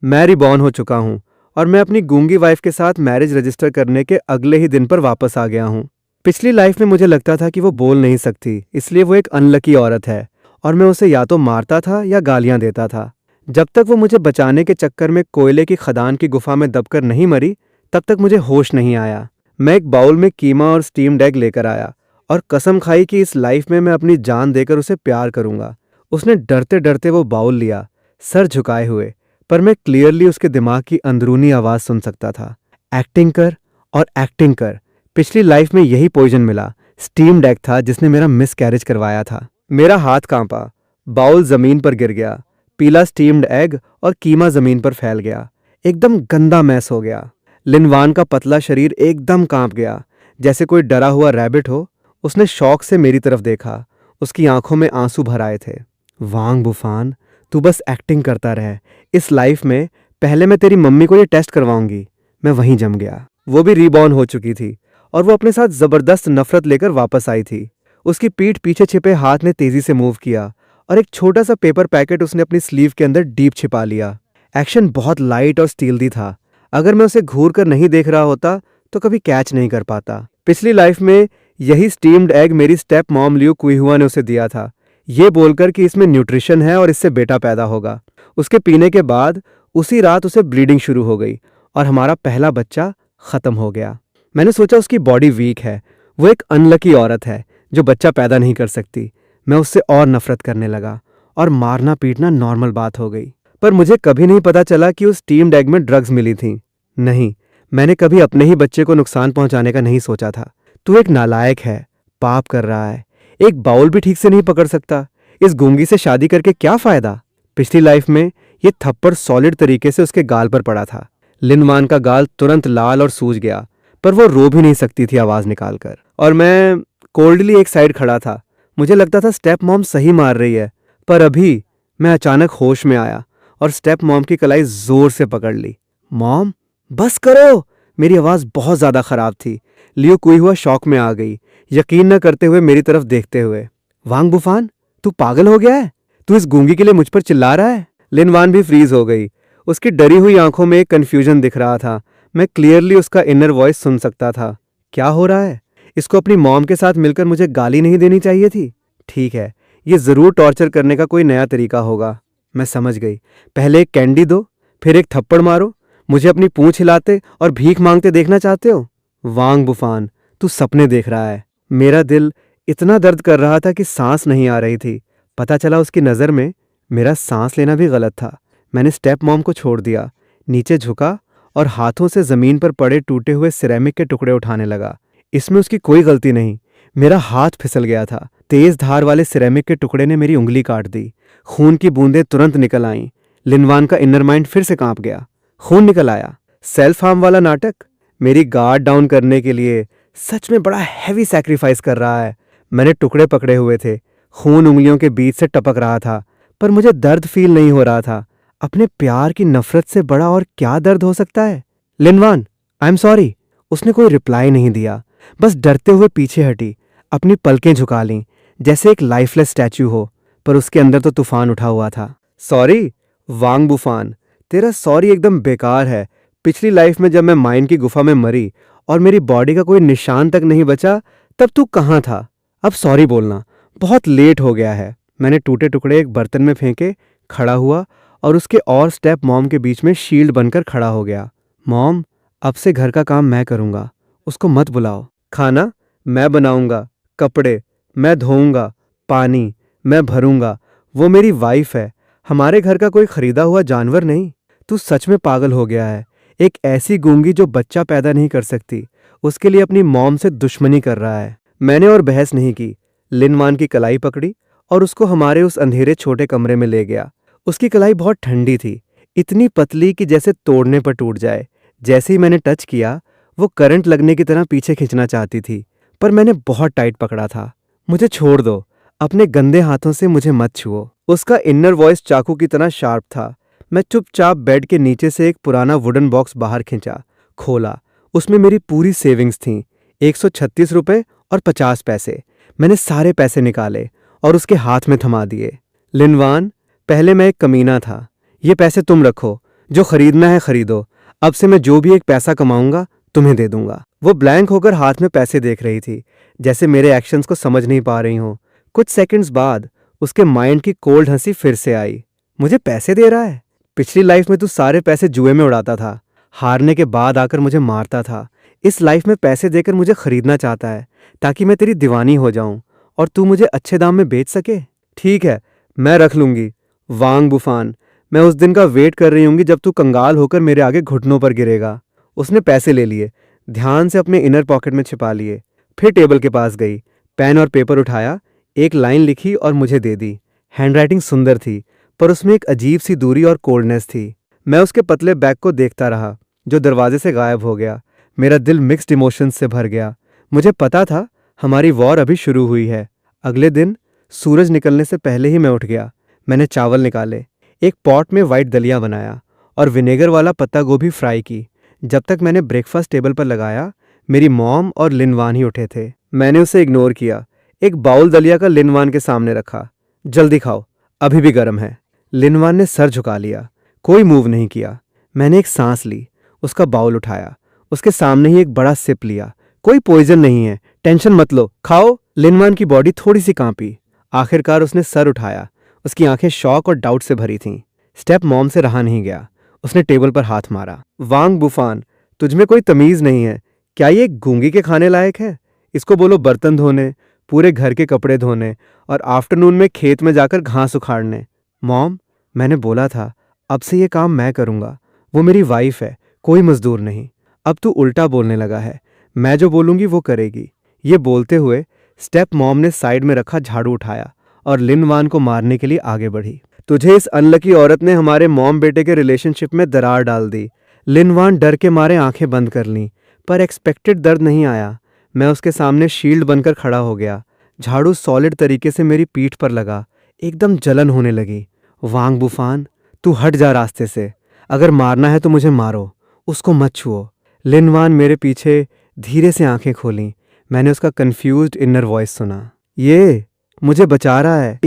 मैं रिबॉर्न हो चुका हूँ और मैं अपनी गूंगी वाइफ के साथ मैरिज रजिस्टर करने के अगले ही दिन पर वापस आ गया हूँ। पिछली लाइफ में मुझे लगता था कि वो बोल नहीं सकती, इसलिए वो एक अनलकी औरत है और मैं उसे या तो मारता था या गालियां देता था। जब तक वो मुझे बचाने के चक्कर में कोयले की खदान की गुफा में दबकर नहीं मरी, तब तक मुझे होश नहीं आया। मैं एक बाउल में कीमा और स्टीम्ड एग लेकर आया और कसम खाई कि इस लाइफ में मैं अपनी जान देकर उसे प्यार करूंगा। उसने डरते डरते वो बाउल लिया, सर झुकाए हुए, पर मैं क्लियरली उसके दिमाग की अंदरूनी आवाज सुन सकता था। एक्टिंग कर और एक्टिंग कर। पिछली लाइफ में यही पॉइजन मिला, स्टीम्ड एग था जिसने मेरा मिस कैरेज करवाया था। मेरा हाथ कांपा, बाउल जमीन पर गिर गया, पीला स्टीम्ड एग और कीमा जमीन पर फैल गया। एकदम गंदा मैस हो गया। लिनवान का पतला शरीर एकदम कांप गया, जैसे कोई डरा हुआ रैबिट हो। उसने शौक से मेरी तरफ देखा, उसकी आंखों में आंसू भर आए थे। वांग बुफान, तू बस एक्टिंग करता रह। इस लाइफ में पहले मैं तेरी मम्मी को ये टेस्ट करवाऊंगी। मैं वहीं जम गया। वो भी रीबॉर्न हो चुकी थी और वो अपने साथ जबरदस्त नफरत लेकर वापस आई थी। उसकी पीठ पीछे छिपे हाथ ने तेजी से मूव किया और एक छोटा सा पेपर पैकेट उसने अपनी स्लीव के अंदर डीप छिपा लिया। एक्शन बहुत लाइट और स्टील्दी था। अगर मैं उसे घूर कर नहीं देख रहा होता तो कभी कैच नहीं कर पाता। पिछली लाइफ में यही स्टीम्ड एग मेरी स्टेप मॉम लियू कुइहुआ ने उसे दिया था, ये बोलकर कि इसमें न्यूट्रिशन है और इससे बेटा पैदा होगा। उसके पीने के बाद उसी रात उसे ब्लीडिंग शुरू हो गई और हमारा पहला बच्चा खत्म हो गया। मैंने सोचा उसकी बॉडी वीक है, वो एक अनलकी औरत है जो बच्चा पैदा नहीं कर सकती। मैं उससे और नफरत करने लगा और मारना पीटना नॉर्मल बात हो गई। पर मुझे कभी नहीं पता चला कि उस स्टीम्ड एग में ड्रग्स मिली थी। नहीं, मैंने कभी अपने ही बच्चे को नुकसान पहुंचाने का नहीं सोचा था। तू एक नालायक है, पाप कर रहा है, एक बाउल भी ठीक से नहीं पकड़ सकता। इस गूंगी से शादी करके क्या फायदा? पिछली लाइफ में ये थप्पड़ सॉलिड तरीके से उसके गाल पर पड़ा था। लिनवान का गाल तुरंत लाल और सूज गया, पर वो रो भी नहीं सकती थी आवाज निकालकर। और मैं कोल्डली एक साइड खड़ा था। मुझे लगता था स्टेप मॉम सही मार रही है, पर अभी मैं अचानक होश में आया और स्टेप मॉम की कलाई जोर से पकड़ ली। मॉम, बस करो। मेरी आवाज बहुत ज्यादा खराब थी। लियो कुइहुआ शौक में आ गई, यकीन न करते हुए मेरी तरफ देखते हुए। वांग बुफान, तू पागल हो गया है? तू इस गूंगी के लिए मुझ पर चिल्ला रहा है? लिनवान भी फ्रीज हो गई। उसकी डरी हुई आंखों में एक कंफ्यूजन दिख रहा था। मैं क्लियरली उसका इनर वॉइस सुन सकता था। क्या हो रहा है? इसको अपनी मॉम के साथ मिलकर मुझे गाली नहीं देनी चाहिए थी। ठीक है, ये जरूर टॉर्चर करने का कोई नया तरीका होगा। मैं समझ गई। पहले एक कैंडी दो, फिर एक थप्पड़ मारो। मुझे अपनी पूंछ हिलाते और भीख मांगते देखना चाहते हो? वांग बुफान, तू सपने देख रहा है। मेरा दिल इतना दर्द कर रहा था कि सांस नहीं आ रही थी। पता चला उसकी नज़र में मेरा सांस लेना भी गलत था। मैंने स्टेप मॉम को छोड़ दिया, नीचे झुका और हाथों से जमीन पर पड़े टूटे हुए सिरेमिक के टुकड़े उठाने लगा। इसमें उसकी कोई गलती नहीं। मेरा हाथ फिसल गया था। तेज धार वाले सिरेमिक के टुकड़े ने मेरी उंगली काट दी। खून की बूंदें तुरंत निकल आईं। लिनवान का इनर माइंड फिर से कांप गया। खून निकल आया। सेल्फ हार्म वाला नाटक मेरी गार्ड डाउन करने के लिए सच में बड़ा हैवी सैक्रिफाइस कर रहा है। मैंने टुकड़े पकड़े हुए थे, खून उंगलियों के बीच से टपक रहा था, पर मुझे दर्द फील नहीं हो रहा था। अपने प्यार की नफरत से बड़ा और क्या दर्द हो सकता है? लिनवान, आई एम सॉरी। उसने कोई रिप्लाई नहीं दिया, बस डरते हुए पीछे हटी, अपनी पलकें झुका लीं, जैसे एक लाइफलेस स्टैच्यू हो, पर उसके अंदर तो तूफान उठा हुआ था। सॉरी? वांग बुफान, तेरा सॉरी एकदम बेकार है। पिछली लाइफ में जब मैं माइन की गुफा में मरी और मेरी बॉडी का कोई निशान तक नहीं बचा, तब तू कहाँ था? अब सॉरी बोलना, बहुत लेट हो गया है। मैंने टूटे टुकड़े एक बर्तन में फेंके, खड़ा हुआ और उसके और स्टेप मॉम के बीच में शील्ड बनकर खड़ा हो गया। मॉम, अब से घर का काम मैं करूंगा, उसको मत बुलाओ। खाना मैं बनाऊंगा, कपड़े मैं धोऊंगा, पानी मैं भरूंगा। वो मेरी वाइफ है, हमारे घर का कोई खरीदा हुआ जानवर नहीं। तू सच में पागल हो गया है। एक ऐसी गूंगी जो बच्चा पैदा नहीं कर सकती, उसके लिए अपनी मॉम से दुश्मनी कर रहा है। मैंने और बहस नहीं की। लिनवान की कलाई पकड़ी और उसको हमारे उस अंधेरे छोटे कमरे में ले गया। उसकी कलाई बहुत ठंडी थी, इतनी पतली कि जैसे तोड़ने पर टूट जाए। जैसे ही मैंने टच किया, वो करंट लगने की तरह पीछे खींचना चाहती थी, पर मैंने बहुत टाइट पकड़ा था। मुझे छोड़ दो, अपने गंदे हाथों से मुझे मत छुओ। उसका इनर वॉइस चाकू की तरह शार्प था। मैं चुपचाप बेड के नीचे से एक पुराना वुडन बॉक्स बाहर खींचा, खोला। उसमें मेरी पूरी सेविंग्स थीं, 136 रुपए और 50 पैसे। मैंने सारे पैसे निकाले और उसके हाथ में थमा दिए। लिनवान, पहले मैं एक कमीना था, ये पैसे तुम रखो, जो खरीदना है खरीदो, अब से मैं जो भी एक पैसा कमाऊंगा तुम्हें दे दूंगा। वो ब्लैंक होकर हाथ में पैसे देख रही थी, जैसे मेरे एक्शंस को समझ नहीं पा रही हो। कुछ सेकंड्स बाद उसके माइंड की कोल्ड हंसी फिर से आई। मुझे पैसे दे रहा है? पिछली लाइफ में तू सारे पैसे जुए में उड़ाता था, हारने के बाद आकर मुझे मारता था। इस लाइफ में पैसे देकर मुझे खरीदना चाहता है ताकि मैं तेरी दीवानी हो जाऊं और तू मुझे अच्छे दाम में बेच सके। ठीक है, मैं रख लूंगी। वांग बुफान, मैं उस दिन का वेट कर रही होंगी जब तू कंगाल होकर मेरे आगे घुटनों पर गिरेगा। उसने पैसे ले लिए, ध्यान से अपने इनर पॉकेट में छिपा लिए, फिर टेबल के पास गई, पेन और पेपर उठाया, एक लाइन लिखी और मुझे दे दी। हैंडराइटिंग सुंदर थी, पर उसमें एक अजीब सी दूरी और कोल्डनेस थी। मैं उसके पतले बैग को देखता रहा, जो दरवाजे से गायब हो गया। मेरा दिल मिक्स्ड इमोशंस से भर गया। मुझे पता था हमारी वॉर अभी शुरू हुई है। अगले दिन सूरज निकलने से पहले ही मैं उठ गया। मैंने चावल निकाले, एक पॉट में वाइट दलिया बनाया और विनेगर वाला पत्ता गोभी फ्राई की। जब तक मैंने ब्रेकफास्ट टेबल पर लगाया, मेरी मॉम और लिनवान ही उठे थे। मैंने उसे इग्नोर किया, एक बाउल दलिया का लिनवान के सामने रखा। जल्दी खाओ, अभी भी गर्म है। लिनवान ने सर झुका लिया, कोई मूव नहीं किया। मैंने एक सांस ली, उसका बाउल उठाया, उसके सामने ही एक बड़ा सिप लिया। कोई पॉइजन नहीं है, टेंशन मत लो, खाओ। लिनवान की बॉडी थोड़ी सी कांपी। आखिरकार उसने सर उठाया, उसकी आंखें शॉक और डाउट से भरी थीं। स्टेप मॉम से रहा नहीं गया, उसने टेबल पर हाथ मारा। वांग बुफान, तुझमें कोई तमीज नहीं है। क्या ये गूंगी के खाने लायक है? इसको बोलो बर्तन धोने, पूरे घर के कपड़े धोने और आफ्टरनून में खेत में जाकर घास उखाड़ने। मॉम, मैंने बोला था अब से ये काम मैं करूंगा। वो मेरी वाइफ है, कोई मजदूर नहीं। अब तू उल्टा बोलने लगा है, मैं जो बोलूंगी वो करेगी। ये बोलते हुए स्टेप मॉम ने साइड में रखा झाड़ू उठाया और लिनवान को मारने के लिए आगे बढ़ी। तुझे इस अनलकी औरत ने हमारे मॉम बेटे के रिलेशनशिप में दरार डाल दी। लिनवान डर के मारे आंखें बंद कर लीं, पर एक्सपेक्टेड दर्द नहीं आया। मैं उसके सामने शील्ड बनकर खड़ा हो गया। झाड़ू सॉलिड तरीके से मेरी पीठ पर लगा, एकदम जलन होने लगी। वांग बुफान, तू हट जा रास्ते से। अगर मारना है तो मुझे मारो, उसको मत छुओ। लिनवान मेरे पीछे धीरे से आंखें खोलीं। मैंने उसका कंफ्यूज्ड इनर वॉइस सुना। ये मुझे बचा रहा है।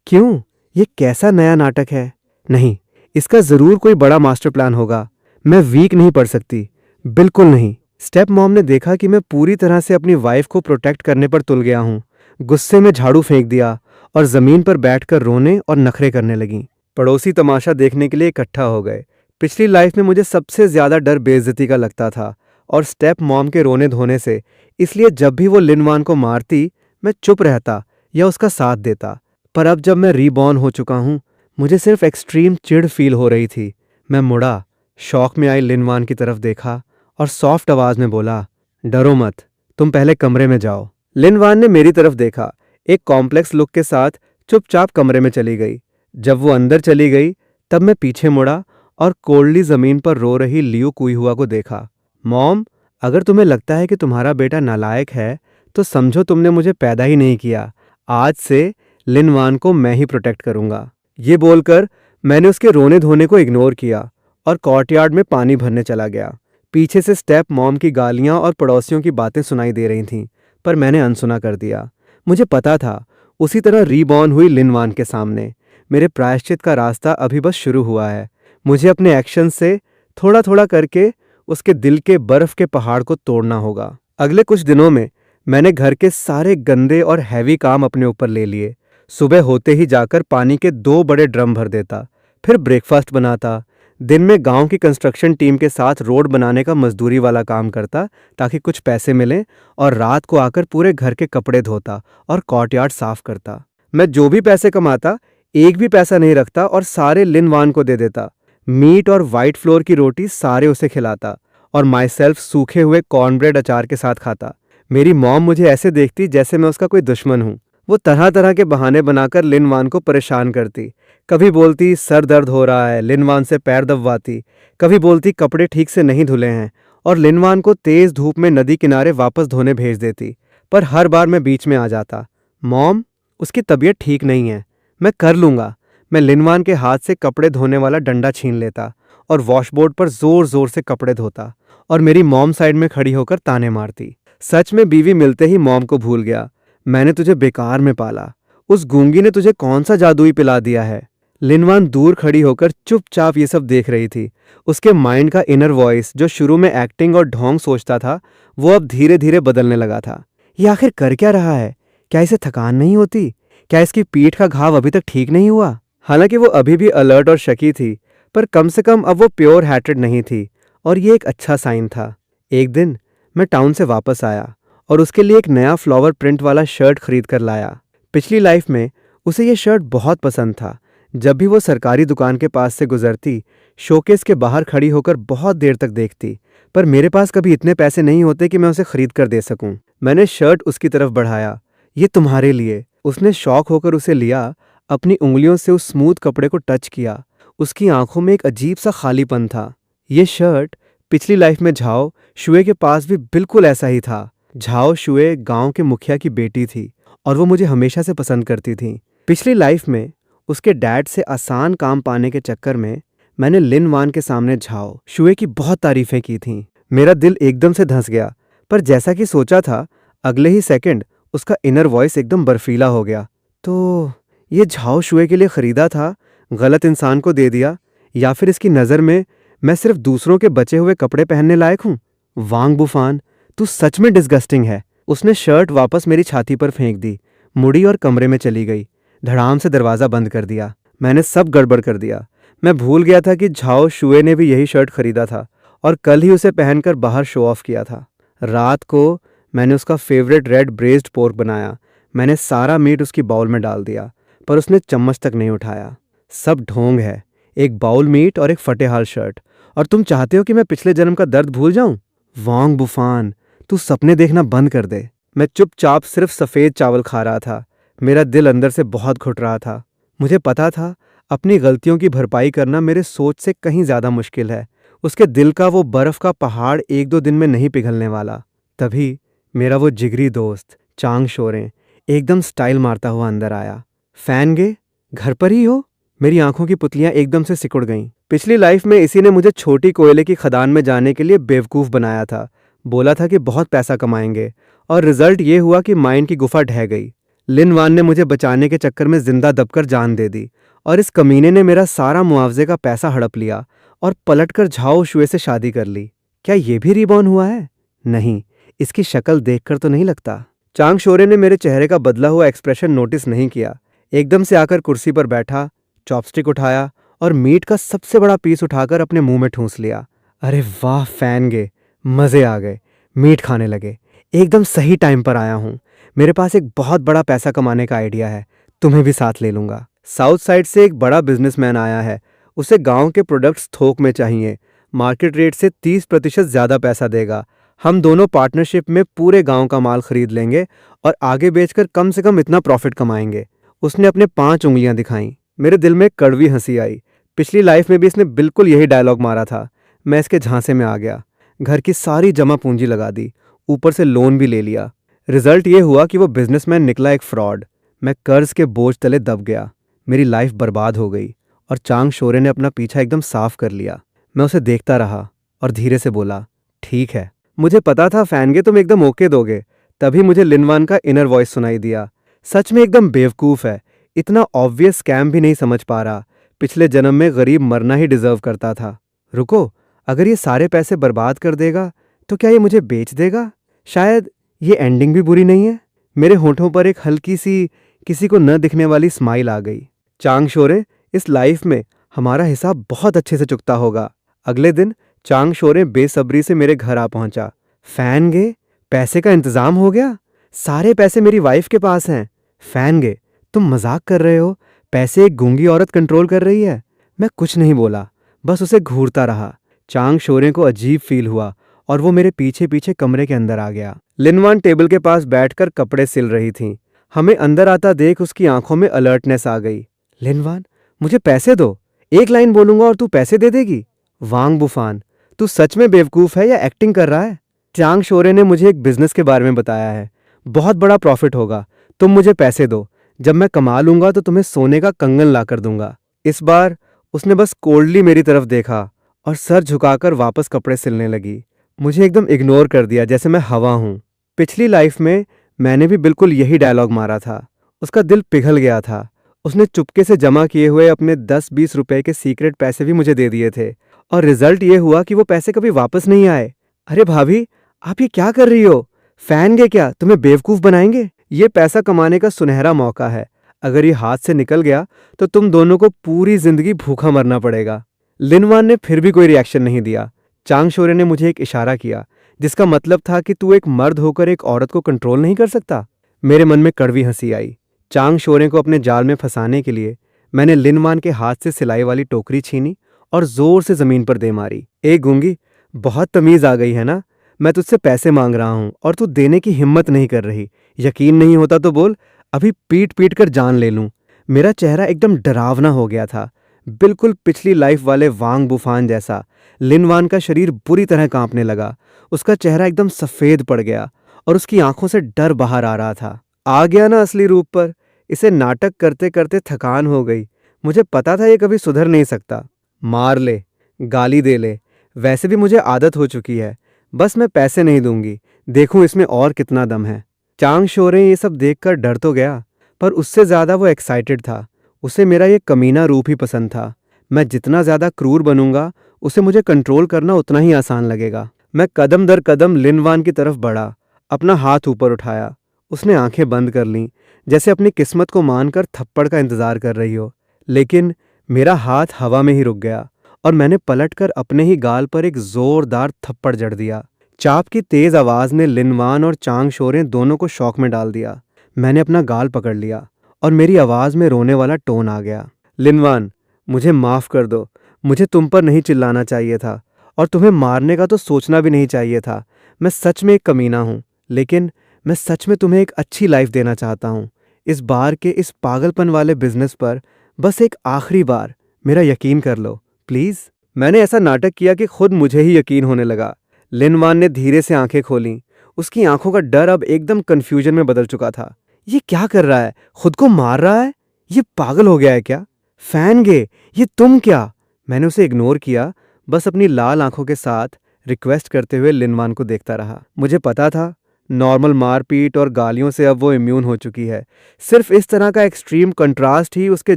क्यों? ये कैसा नया नाटक है? नहीं, इसका जरूर कोई बड़ा मास्टर प्लान होगा। मैं वीक नहीं पड़ सकती, बिल्कुल नहीं। स्टेप मॉम ने देखा कि मैं पूरी तरह से अपनी वाइफ को प्रोटेक्ट करने पर तुल गया हूं। गुस्से में झाड़ू फेंक दिया और जमीन पर बैठकर रोने और नखरे करने लगी। पड़ोसी तमाशा देखने के लिए इकट्ठा हो गए। पिछली लाइफ में मुझे सबसे ज्यादा डर बेइज्जती का लगता था और स्टेप मॉम के रोने धोने से, इसलिए जब भी वो लिनवान को मारती मैं चुप रहता या उसका साथ देता। पर अब जब मैं रीबॉर्न हो चुका हूं, मुझे सिर्फ एक्सट्रीम चिढ़ फील हो रही थी। मैं मुड़ा, शौक में आई लिनवान की तरफ देखा और सॉफ्ट आवाज में बोला, डरो मत, तुम पहले कमरे में जाओ। लिनवान ने मेरी तरफ देखा, एक कॉम्प्लेक्स लुक के साथ चुपचाप कमरे में चली गई। जब वो अंदर चली गई तब मैं पीछे मुड़ा और कोल्डली जमीन पर रो रही लियो कुईहुआ को देखा। मॉम, अगर तुम्हें लगता है कि तुम्हारा बेटा नालायक है तो समझो तुमने मुझे पैदा ही नहीं किया। आज से लिनवान को मैं ही प्रोटेक्ट करूंगा। ये बोलकर मैंने उसके रोने धोने को इग्नोर किया और कोर्टयार्ड में पानी भरने चला गया। पीछे से स्टेप मॉम की गालियां और पड़ोसियों की बातें सुनाई दे रही थीं, पर मैंने अनसुना कर दिया। मुझे पता था उसी तरह रीबॉर्न हुई लिनवान के सामने मेरे प्रायश्चित का रास्ता अभी बस शुरू हुआ है। मुझे अपने एक्शन से थोड़ा थोड़ा करके उसके दिल के बर्फ के पहाड़ को तोड़ना होगा। अगले कुछ दिनों में मैंने घर के सारे गंदे और हैवी काम अपने ऊपर ले लिए। सुबह होते ही जाकर पानी के 2 बड़े ड्रम भर देता, फिर ब्रेकफास्ट बनाता। दिन में गांव की कंस्ट्रक्शन टीम के साथ रोड बनाने का मजदूरी वाला काम करता ताकि कुछ पैसे मिलें, और रात को आकर पूरे घर के कपड़े धोता और कोर्टयार्ड साफ करता। मैं जो भी पैसे कमाता, एक भी पैसा नहीं रखता और सारे लिनवान को दे देता। मीट और वाइट फ्लोर की रोटी सारे उसे खिलाता और माई सेल्फ सूखे हुए कॉर्नब्रेड अचार के साथ खाता। मेरी मॉम मुझे ऐसे देखती जैसे मैं उसका कोई दुश्मन हूं। वो तरह तरह के बहाने बनाकर लिनवान को परेशान करती। कभी बोलती सर दर्द हो रहा है, लिनवान से पैर दबवाती। कभी बोलती कपड़े ठीक से नहीं धुले हैं और लिनवान को तेज धूप में नदी किनारे वापस धोने भेज देती। पर हर बार मैं बीच में आ जाता। मॉम, उसकी तबीयत ठीक नहीं है, मैं कर लूंगा। मैं लिनवान के हाथ से कपड़े धोने वाला डंडा छीन लेता और वॉशबोर्ड पर जोर जोर से कपड़े धोता, और मेरी मॉम साइड में खड़ी होकर ताने मारती। सच में बीवी मिलते ही मॉम को भूल गया। मैंने तुझे बेकार में पाला। उस गूंगी ने तुझे कौन सा जादुई पिला दिया है? लिनवान दूर खड़ी होकर चुपचाप ये सब देख रही थी। उसके माइंड का इनर वॉइस जो शुरू में एक्टिंग और ढोंग सोचता था, वो अब धीरे धीरे बदलने लगा था। ये आखिर कर क्या रहा है? क्या इसे थकान नहीं होती? क्या इसकी पीठ का घाव अभी तक ठीक नहीं हुआ? हालांकि वो अभी भी अलर्ट और शकी थी, पर कम से कम अब वो प्योर हार्टेड नहीं थी, और ये एक अच्छा साइन था। एक दिन मैं टाउन से वापस आया और उसके लिए एक नया फ्लावर प्रिंट वाला शर्ट खरीद कर लाया। पिछली लाइफ में उसे ये शर्ट बहुत पसंद था। जब भी वो सरकारी दुकान के पास से गुजरती, शोकेस के बाहर खड़ी होकर बहुत देर तक देखती, पर मेरे पास कभी इतने पैसे नहीं होते कि मैं उसे खरीद कर दे सकूं। मैंने शर्ट उसकी तरफ बढ़ाया। ये तुम्हारे लिए। उसने शौक होकर उसे लिया, अपनी उंगलियों से उस स्मूथ कपड़े को टच किया। उसकी आंखों में एक अजीब सा खालीपन था। ये शर्ट पिछली लाइफ में झाओ शुए के पास भी बिल्कुल ऐसा ही था। झाओ शुए गांव के मुखिया की बेटी थी और वो मुझे हमेशा से पसंद करती थी। पिछली लाइफ में उसके डैड से आसान काम पाने के चक्कर में मैंने लिन वान के सामने झाओ शुए की बहुत तारीफें की थीं। मेरा दिल एकदम से धंस गया, पर जैसा कि सोचा था, अगले ही सेकंड उसका इनर वॉइस एकदम बर्फीला हो गया। तो ये झाओ शुए के लिए खरीदा था, गलत इंसान को दे दिया, या फिर इसकी नज़र में मैं सिर्फ दूसरों के बचे हुए कपड़े पहनने लायक हूँ? वांग बुफान, तू सच में डिस्गस्टिंग है। उसने शर्ट वापस मेरी छाती पर फेंक दी, मुड़ी और कमरे में चली गई। धड़ाम से दरवाज़ा बंद कर दिया। मैंने सब गड़बड़ कर दिया। मैं भूल गया था कि झाओ शुए ने भी यही शर्ट खरीदा था और कल ही उसे पहनकर बाहर शो ऑफ किया था। रात को मैंने उसका फेवरेट रेड ब्रेस्ड पोर्क बनाया। मैंने सारा मीट उसकी बाउल में डाल दिया, पर उसने चम्मच तक नहीं उठाया। सब ढोंग है, एक बाउल मीट और एक फटेहाल शर्ट, और तुम चाहते हो कि मैं पिछले जन्म का दर्द भूल जाऊं? वांग बुफान, तू सपने देखना बंद कर दे। मैं चुपचाप सिर्फ सफ़ेद चावल खा रहा था। मेरा दिल अंदर से बहुत घुट रहा था। मुझे पता था अपनी गलतियों की भरपाई करना मेरे सोच से कहीं ज़्यादा मुश्किल है। उसके दिल का वो बर्फ़ का पहाड़ एक दो दिन में नहीं पिघलने वाला। तभी मेरा वो जिगरी दोस्त चांग शोरें एकदम स्टाइल मारता हुआ अंदर आया। फैनगे, घर पर ही हो? मेरी आंखों की पुतलियां एकदम से सिकुड़ गईं। पिछली लाइफ में इसी ने मुझे छोटी कोयले की खदान में जाने के लिए बेवकूफ़ बनाया था। बोला था कि बहुत पैसा कमाएंगे, और रिजल्ट ये हुआ कि माइन की गुफा ढह गई। लिन वान ने मुझे बचाने के चक्कर में जिंदा दबकर जान दे दी, और इस कमीने ने मेरा सारा मुआवजे का पैसा हड़प लिया और पलटकर झाओ शुए से शादी कर ली। क्या ये भी रिबॉर्न हुआ है? नहीं, इसकी शक्ल देखकर तो नहीं लगता। चांग शोरे ने मेरे चेहरे का बदला हुआ एक्सप्रेशन नोटिस नहीं किया। एकदम से आकर कुर्सी पर बैठा, चॉपस्टिक उठाया और मीट का सबसे बड़ा पीस उठाकर अपने मुंह में ठूंस लिया। अरे वाह फैनगे, मजे आ गए। मीट खाने लगे। एकदम सही टाइम पर आया हूँ। मेरे पास एक बहुत बड़ा पैसा कमाने का आइडिया है, तुम्हें भी साथ ले लूंगा। साउथ साइड से एक बड़ा बिजनेसमैन आया है। उसे गांव के प्रोडक्ट्स थोक में चाहिए। मार्केट रेट से 30% ज़्यादा पैसा देगा। हम दोनों पार्टनरशिप में पूरे गांव का माल खरीद लेंगे और आगे बेचकर कम से कम इतना प्रॉफिट कमाएंगे। उसने अपने 5 उंगलियां दिखाईं। मेरे दिल में कड़वी हंसी आई। पिछली लाइफ में भी इसने बिल्कुल यही डायलॉग मारा था। मैं इसके झांसे में आ गया। घर की सारी जमा पूंजी लगा दी, ऊपर से लोन भी ले लिया। रिजल्ट ये हुआ कि वो बिजनेसमैन निकला एक फ्रॉड। मैं कर्ज के बोझ तले दब गया। मेरी लाइफ बर्बाद हो गई और चांग शोरे ने अपना पीछा एकदम साफ कर लिया। मैं उसे देखता रहा और धीरे से बोला, ठीक है। मुझे पता था फैनगे तुम एकदम ओके दोगे। तभी मुझे लिनवान का इनर वॉइस सुनाई दिया। सच में एकदम बेवकूफ़ है, इतना ऑब्वियस स्कैम भी नहीं समझ पा रहा। पिछले जन्म में गरीब मरना ही डिजर्व करता था। रुको, अगर ये सारे पैसे बर्बाद कर देगा तो क्या ये मुझे बेच देगा? शायद ये एंडिंग भी बुरी नहीं है। मेरे होठों पर एक हल्की सी, किसी को न दिखने वाली स्माइल आ गई। चांग शोरे, इस लाइफ में हमारा हिसाब बहुत अच्छे से चुकता होगा। अगले दिन चांग शोरे बेसब्री से मेरे घर आ पहुंचा। फैनगे, पैसे का इंतजाम हो गया? सारे पैसे मेरी वाइफ के पास हैं। फैनगे, तुम मजाक कर रहे हो? पैसे एक गूंगी औरत कंट्रोल कर रही है? मैं कुछ नहीं बोला, बस उसे घूरता रहा। चांग शोरे को अजीब फील हुआ और वो मेरे पीछे पीछे कमरे के अंदर आ गया। लिनवान टेबल के पास बैठकर कपड़े सिल रही थी। हमें अंदर आता देख उसकी आंखों में अलर्टनेस आ गई। लिनवान, मुझे पैसे दो। एक लाइन बोलूंगा और तू पैसे दे देगी? वांग बुफान, तू सच में बेवकूफ़ है या एक्टिंग कर रहा है? चांग शोरे ने मुझे एक बिजनेस के बारे में बताया है। बहुत बड़ा प्रॉफिट होगा। तुम मुझे पैसे दो। जब मैं कमा लूंगा तो तुम्हें सोने का कंगन ला कर दूंगा। इस बार उसने बस कोल्डली मेरी तरफ देखा और सर झुकाकर वापस कपड़े सिलने लगी। मुझे एकदम इग्नोर कर दिया जैसे मैं हवा हूँ। पिछली लाइफ में मैंने भी बिल्कुल यही डायलॉग मारा था। उसका दिल पिघल गया था। उसने चुपके से जमा किए हुए अपने 10-20 रुपए के सीक्रेट पैसे भी मुझे दे दिए थे और रिजल्ट ये हुआ कि वो पैसे कभी वापस नहीं आए। अरे भाभी, आप ये क्या कर रही हो? फैन गे क्या? तुम्हें बेवकूफ बनाएंगे? ये पैसा कमाने का सुनहरा मौका है। अगर ये हाथ से निकल गया तो तुम दोनों को पूरी जिंदगी भूखा मरना पड़ेगा। लिनवान ने फिर भी कोई रिएक्शन नहीं दिया। चांग शोरे ने मुझे एक इशारा किया, जिसका मतलब था कि तू एक मर्द होकर एक औरत को कंट्रोल नहीं कर सकता। मेरे मन में कड़वी हंसी आई। चांग शोरे को अपने जाल में फंसाने के लिए मैंने लिनवान के हाथ से सिलाई वाली टोकरी छीनी और जोर से जमीन पर दे मारी। ए गूंगी, बहुत तमीज आ गई है ना? मैं तुझसे पैसे मांग रहा हूं और तू देने की हिम्मत नहीं कर रही। यकीन नहीं होता तो बोल, अभी पीट पीट कर जान ले लूं। मेरा चेहरा एकदम डरावना हो गया था, बिल्कुल पिछली लाइफ वाले वांग बुफान जैसा। लिनवान का शरीर बुरी तरह कांपने लगा। उसका चेहरा एकदम सफेद पड़ गया और उसकी आंखों से डर बाहर आ रहा था। आ गया ना असली रूप पर। इसे नाटक करते करते थकान हो गई। मुझे पता था ये कभी सुधर नहीं सकता। मार ले, गाली दे ले, वैसे भी मुझे आदत हो चुकी है। बस मैं पैसे नहीं दूंगी, देखूं इसमें और कितना दम है। चांग शोरे ये सब देखकर डर तो गया, पर उससे ज्यादा वो एक्साइटेड था। उसे मेरा ये कमीना रूप ही पसंद था। मैं जितना ज्यादा क्रूर बनूंगा, उसे मुझे कंट्रोल करना उतना ही आसान लगेगा। मैं कदम दर कदम लिनवान की तरफ बढ़ा, अपना हाथ ऊपर उठाया। उसने आंखें बंद कर लीं, जैसे अपनी किस्मत को मानकर थप्पड़ का इंतजार कर रही हो। लेकिन मेरा हाथ हवा में ही रुक गया और मैंने पलटकर अपने ही गाल पर एक जोरदार थप्पड़ जड़ दिया। चाप की तेज आवाज ने लिनवान और चांग शोरे दोनों को शौक में डाल दिया। मैंने अपना गाल पकड़ लिया और मेरी आवाज में रोने वाला टोन आ गया। लिनवान, मुझे माफ कर दो। मुझे तुम पर नहीं चिल्लाना चाहिए था और तुम्हें मारने का तो सोचना भी नहीं चाहिए था। मैं सच में एक कमीना हूं, लेकिन मैं सच में तुम्हें एक अच्छी लाइफ देना चाहता हूं। इस बार के इस पागलपन वाले बिजनेस पर बस एक आखिरी बार मेरा यकीन कर लो, प्लीज। मैंने ऐसा नाटक किया कि खुद मुझे ही यकीन होने लगा। लिनवान ने धीरे से आंखें खोलीं। उसकी आंखों का डर अब एकदम कंफ्यूजन में बदल चुका था। ये क्या कर रहा है? खुद को मार रहा है? ये पागल हो गया है क्या? फैन गे, ये तुम क्या? मैंने उसे इग्नोर किया, बस अपनी लाल आंखों के साथ रिक्वेस्ट करते हुए लिनवान को देखता रहा। मुझे पता था नॉर्मल मारपीट और गालियों से अब वो इम्यून हो चुकी है। सिर्फ इस तरह का एक्सट्रीम कंट्रास्ट ही उसके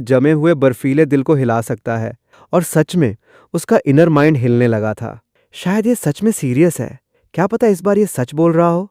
जमे हुए बर्फीले दिल को हिला सकता है। और सच में उसका इनर माइंड हिलने लगा था। शायद ये सच में सीरियस है। क्या पता इस बार ये सच बोल रहा हो।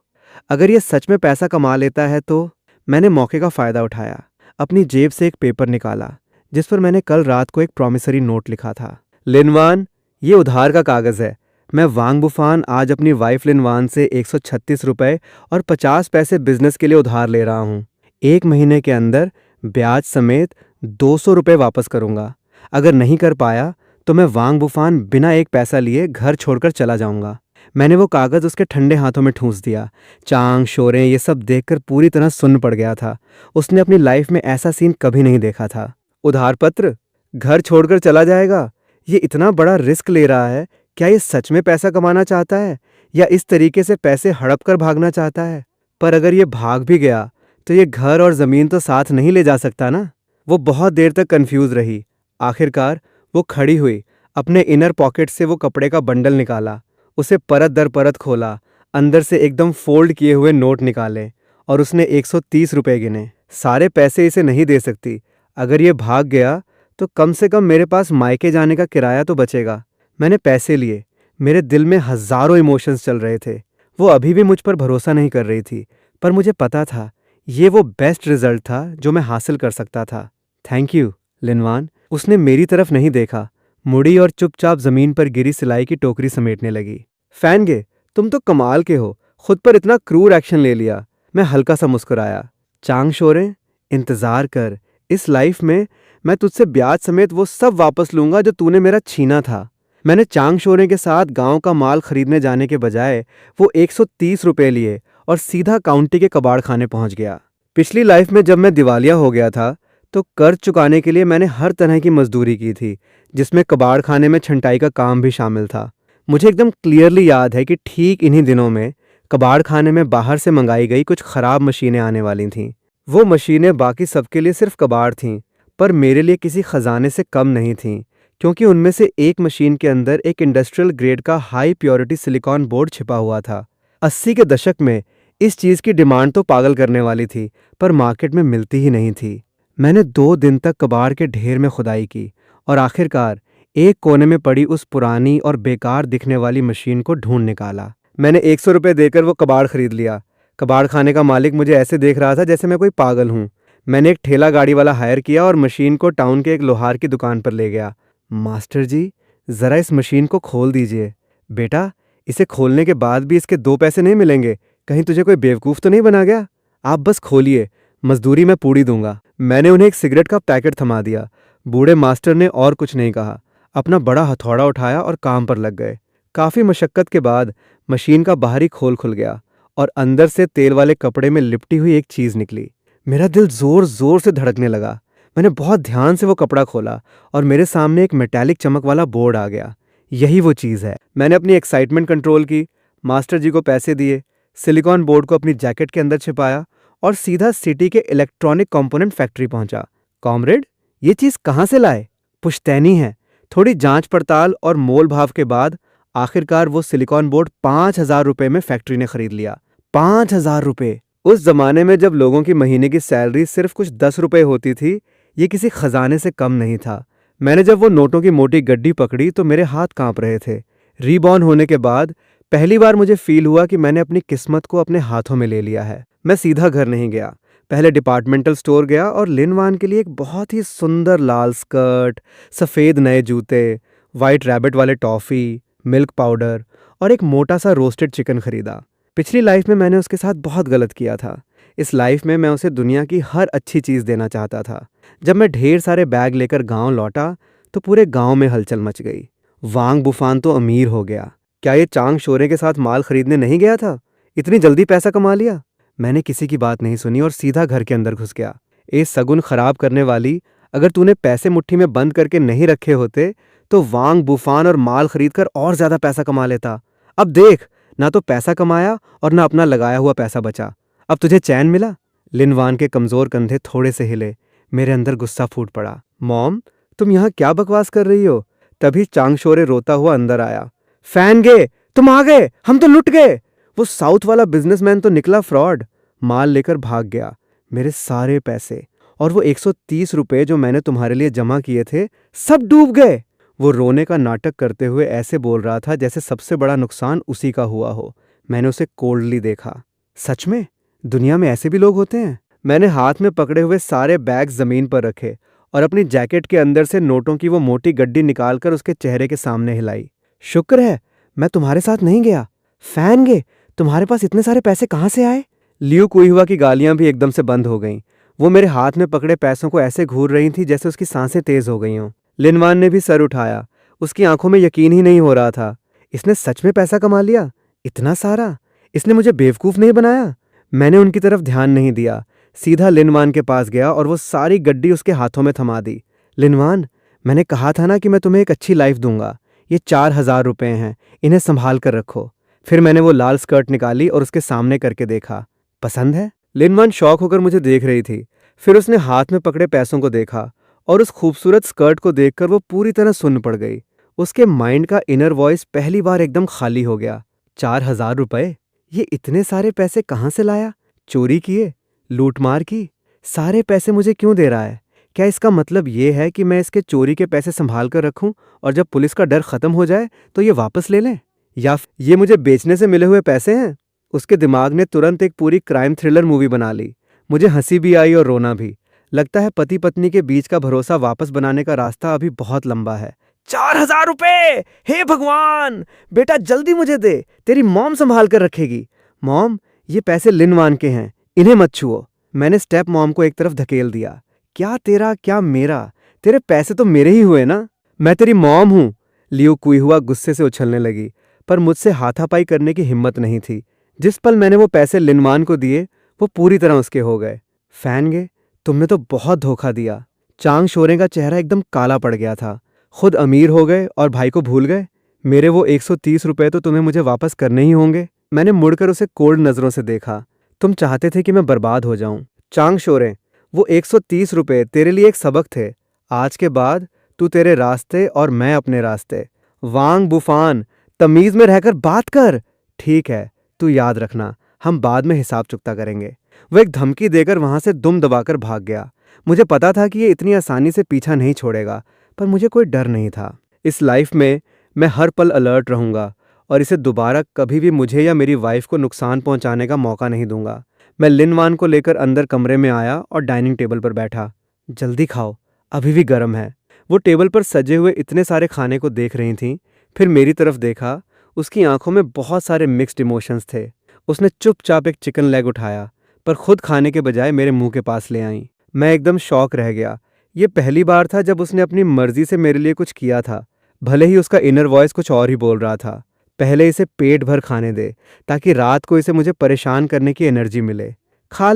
अगर ये सच में पैसा कमा लेता है तो। मैंने मौके का फायदा उठाया। अपनी जेब से एक पेपर निकाला, जिस पर मैंने कल रात को एक प्रॉमिसरी नोट लिखा था। लिनवान, ये उधार का कागज है। मैं वांग बुफान आज अपनी वाइफ लिनवान से 136 रुपए और 50 पैसे बिजनेस के लिए उधार ले रहा हूँ। 1 महीने के अंदर ब्याज समेत 200 रुपए वापस करूंगा। अगर नहीं कर पाया तो मैं वांग बुफान बिना एक पैसा लिए घर छोड़कर चला जाऊंगा। मैंने वो कागज उसके ठंडे हाथों में ठूंस दिया। चांग शोरे ये सब देखकर पूरी तरह सुन्न पड़ गया था। उसने अपनी लाइफ में ऐसा सीन कभी नहीं देखा था। उधार पत्र? घर छोड़कर चला जाएगा? ये इतना बड़ा रिस्क ले रहा है। क्या ये सच में पैसा कमाना चाहता है या इस तरीके से पैसे हड़प कर भागना चाहता है? पर अगर ये भाग भी गया तो ये घर और जमीन तो साथ नहीं ले जा सकता ना। वो बहुत देर तक कंफ्यूज रही। आखिरकार वो खड़ी हुई, अपने इनर पॉकेट से वो कपड़े का बंडल निकाला, उसे परत दर परत खोला, अंदर से एकदम फोल्ड किए हुए नोट निकाले और उसने 130 रुपए गिने। सारे पैसे इसे नहीं दे सकती। अगर ये भाग गया तो कम से कम मेरे पास मायके जाने का किराया तो बचेगा। मैंने पैसे लिए। मेरे दिल में हजारों इमोशंस चल रहे थे। वो अभी भी मुझ पर भरोसा नहीं कर रही थी, पर मुझे पता था ये वो बेस्ट रिजल्ट था जो मैं हासिल कर सकता था। Thank you, Linwan. उसने मेरी तरफ नहीं देखा, मुड़ी और चुपचाप जमीन पर गिरी सिलाई की टोकरी समेटने लगी। फैन गे, तुम तो कमाल के हो, खुद पर इतना क्रूर एक्शन ले लिया। मैं हल्का सा मुस्कुराया। चांग शोरे, इंतजार कर। इस लाइफ में मैं तुझसे ब्याज समेत वो सब वापस लूंगा जो तूने मेरा छीना था। मैंने चांग शोरे के साथ गांव का माल खरीदने जाने के बजाय वो 130 रुपए लिए और सीधा काउंटी के कबाड़ खाने पहुंच गया। पिछली लाइफ में जब मैं दिवालिया हो गया था तो कर्ज चुकाने के लिए मैंने हर तरह की मजदूरी की थी, जिसमें कबाड़ खाने में छंटाई का काम भी शामिल था। मुझे एकदम क्लियरली याद है कि ठीक इन्हीं दिनों में कबाड़ खाने में बाहर से मंगाई गई कुछ खराब मशीनें आने वाली थीं। वो मशीनें बाकी सबके लिए सिर्फ कबाड़ थीं, पर मेरे लिए किसी खजाने से कम नहीं थीं, क्योंकि उनमें से एक मशीन के अंदर एक इंडस्ट्रियल ग्रेड का हाई प्योरिटी सिलिकॉन बोर्ड छिपा हुआ था। 80 के दशक में इस चीज की डिमांड तो पागल करने वाली थी, पर मार्केट में मिलती ही नहीं थी। मैंने 2 दिन तक कबाड़ के ढेर में खुदाई की और आखिरकार एक कोने में पड़ी उस पुरानी और बेकार दिखने वाली मशीन को ढूंढ निकाला। मैंने 100 रुपये देकर वो कबाड़ खरीद लिया। कबाड़ खाने का मालिक मुझे ऐसे देख रहा था जैसे मैं कोई पागल हूँ। मैंने एक ठेला गाड़ी वाला हायर किया और मशीन को टाउन के एक लोहार की दुकान पर ले गया। मास्टर जी, जरा इस मशीन को खोल दीजिए। बेटा, इसे खोलने के बाद भी इसके 2 पैसे नहीं मिलेंगे। कहीं तुझे कोई बेवकूफ़ तो नहीं बना गया? आप बस खोलिए, मजदूरी मैं पूरी दूंगा। मैंने उन्हें एक सिगरेट का पैकेट थमा दिया। बूढ़े मास्टर ने और कुछ नहीं कहा, अपना बड़ा हथौड़ा उठाया और काम पर लग गए। काफी मशक्कत के बाद मशीन का बाहरी खोल खुल गया और अंदर से तेल वाले कपड़े में लिपटी हुई एक चीज निकली। मेरा दिल जोर जोर से धड़कने लगा। मैंने बहुत ध्यान से वो कपड़ा खोला और मेरे सामने एक मेटालिक चमक वाला बोर्ड आ गया। यही वो चीज है। मैंने अपनी एक्साइटमेंट कंट्रोल की, मास्टर जी को पैसे दिए, सिलिकॉन बोर्ड को अपनी जैकेट के अंदर छिपाया और सीधा सिटी के इलेक्ट्रॉनिक कंपोनेंट फैक्ट्री पहुंचा। कॉमरेड, ये चीज कहाँ से लाए? पुश्तैनी है। थोड़ी जांच पड़ताल और मोल भाव के बाद आखिरकार वो सिलिकॉन बोर्ड 5,000 रुपए में फैक्ट्री ने खरीद लिया। 5,000 रुपए! उस जमाने में जब लोगों की महीने की सैलरी सिर्फ कुछ 10 रुपए होती थी, ये किसी खजाने से कम नहीं था। मैंने जब वो नोटों की मोटी गड्डी पकड़ी तो मेरे हाथ कांप रहे थे। रीबॉर्न होने के बाद पहली बार मुझे फील हुआ कि मैंने अपनी किस्मत को अपने हाथों में ले लिया है। मैं सीधा घर नहीं गया, पहले डिपार्टमेंटल स्टोर गया और लिन वान के लिए एक बहुत ही सुंदर लाल स्कर्ट, सफ़ेद नए जूते, वाइट रैबिट वाले टॉफ़ी, मिल्क पाउडर और एक मोटा सा रोस्टेड चिकन खरीदा। पिछली लाइफ में मैंने उसके साथ बहुत गलत किया था। इस लाइफ में मैं उसे दुनिया की हर अच्छी चीज़ देना चाहता था। जब मैं ढेर सारे बैग लेकर गांव लौटा तो पूरे गांव में हलचल मच गई। वांग बुफान तो अमीर हो गया। क्या ये चांग शोरे के साथ माल खरीदने नहीं गया था? इतनी जल्दी पैसा कमा लिया? मैंने किसी की बात नहीं सुनी और सीधा घर के अंदर घुस गया। ए सगुन खराब करने वाली, अगर तूने पैसे मुट्ठी में बंद करके नहीं रखे होते तो वांग बुफान और माल खरीदकर और ज्यादा पैसा कमा लेता। अब देख, ना तो पैसा कमाया और ना अपना लगाया हुआ पैसा बचा। अब तुझे चैन मिला? लिन वान के कमजोर कंधे थोड़े से हिले। मेरे अंदर गुस्सा फूट पड़ा। मॉम, तुम यहाँ क्या बकवास कर रही हो? तभी चांगशोरे रोता हुआ अंदर आया। फैन गे, तुम आ गए, हम तो लुट गए। वो साउथ वाला बिजनेसमैन तो निकला फ्रॉड। माल लेकर भाग गया। मेरे सारे पैसे और वो 130 रुपए जो मैंने तुम्हारे लिए जमा किए थे, सब डूब गए। वो रोने का नाटक करते हुए ऐसे बोल रहा था जैसे सबसे बड़ा नुकसान उसी का हुआ हो। मैंने उसे कोल्डली देखा। सच में दुनिया में ऐसे भी लोग होते हैं? मैंने हाथ में पकड़े हुए सारे बैग जमीन पर रखे और अपनी जैकेट के अंदर से नोटों की वो मोटी गड्डी निकालकर उसके चेहरे के सामने हिलाई। शुक्र है मैं तुम्हारे साथ नहीं गया। फैन गे, तुम्हारे पास इतने सारे पैसे कहाँ से आए? लियू कुइहुआ की गालियां भी एकदम से बंद हो गईं। वो मेरे हाथ में पकड़े पैसों को ऐसे घूर रही थी जैसे उसकी सांसें तेज हो गई हों। लिनवान ने भी सर उठाया। उसकी आंखों में यकीन ही नहीं हो रहा था। इसने सच में पैसा कमा लिया? इतना सारा? इसने मुझे बेवकूफ नहीं बनाया? मैंने उनकी तरफ ध्यान नहीं दिया। सीधा लिनवान के पास गया और वो सारी गड्डी उसके हाथों में थमा दी। लिनवान, मैंने कहा था ना कि मैं तुम्हें एक अच्छी लाइफ दूंगा। ये 4,000 रुपए हैं, इन्हें संभाल कर रखो। फिर मैंने वो लाल स्कर्ट निकाली और उसके सामने करके देखा। पसंद है? लिनवान शौक होकर मुझे देख रही थी। फिर उसने हाथ में पकड़े पैसों को देखा और उस खूबसूरत स्कर्ट को देखकर वो पूरी तरह सुन्न पड़ गई। उसके माइंड का इनर वॉइस पहली बार एकदम खाली हो गया। 4,000 रुपए? ये इतने सारे पैसे कहाँ से लाया? चोरी किए? लूटमार की? सारे पैसे मुझे क्यों दे रहा है? क्या इसका मतलब ये है कि मैं इसके चोरी के पैसे संभाल कर रखूं और जब पुलिस का डर खत्म हो जाए तो ये वापस ले लें? या ये मुझे बेचने से मिले हुए पैसे हैं? उसके दिमाग ने तुरंत एक पूरी क्राइम थ्रिलर मूवी बना ली। मुझे हंसी भी आई और रोना भी। लगता है पति पत्नी के बीच का भरोसा वापस बनाने का रास्ता अभी बहुत लंबा है। 4,000 रुपए! हे भगवान! बेटा जल्दी मुझे दे, तेरी मॉम संभाल कर रखेगी। मॉम, ये पैसे लिनवान के हैं, इन्हें मत छुओ। मैंने स्टेप मॉम को एक तरफ धकेल दिया। क्या तेरा क्या मेरा? तेरे पैसे तो मेरे ही हुए ना। मैं तेरी मॉम हूं। लियू कुइहुआ गुस्से से उछलने लगी, पर मुझसे हाथापाई करने की हिम्मत नहीं थी। जिस पल मैंने वो पैसे लिनवान को दिए, वो पूरी तरह उसके हो गए। फैन गे, तुमने तो बहुत धोखा दिया। चांग शोरे का चेहरा एकदम काला पड़ गया था। खुद अमीर हो गए और भाई को भूल गए। मेरे वो 130 रुपए तो तुम्हें मुझे वापस करने ही होंगे। मैंने मुड़कर उसे कोल्ड नजरों से देखा। तुम चाहते थे कि मैं बर्बाद हो जाऊं। चांग शोरे, वो 130 रुपए तेरे लिए एक सबक थे। आज के बाद तू तेरे रास्ते और मैं अपने रास्ते। वांग बुफान, तमीज में रहकर बात कर। ठीक है, तू याद रखना, हम बाद में हिसाब चुकता करेंगे। वो एक धमकी देकर वहां से दुम दबाकर भाग गया। मुझे पता था कि ये इतनी आसानी से पीछा नहीं छोड़ेगा, पर मुझे कोई डर नहीं था। इस लाइफ में मैं हर पल अलर्ट रहूंगा और इसे दोबारा कभी भी मुझे या मेरी वाइफ को नुकसान पहुंचाने का मौका नहीं दूंगा। मैं लिन वान को लेकर अंदर कमरे में आया और डाइनिंग टेबल पर बैठा। जल्दी खाओ, अभी भी गर्म है। वो टेबल पर सजे हुए इतने सारे खाने को देख रही थीं, फिर मेरी तरफ देखा। उसकी आंखों में बहुत सारे मिक्स्ड इमोशंस थे। उसने चुपचाप एक चिकन लेग उठाया, पर खुद खाने के बजाय मेरे मुंह के पास ले आई। मैं एकदम शॉक रह गया। ये पहली बार था जब उसने अपनी मर्जी से मेरे लिए कुछ किया था, भले ही उसका इनर वॉइस कुछ और ही बोल रहा था। पहले इसे पेट भर खाने दे, ताकि रात को इसे मुझे परेशान करने की एनर्जी मिले। खा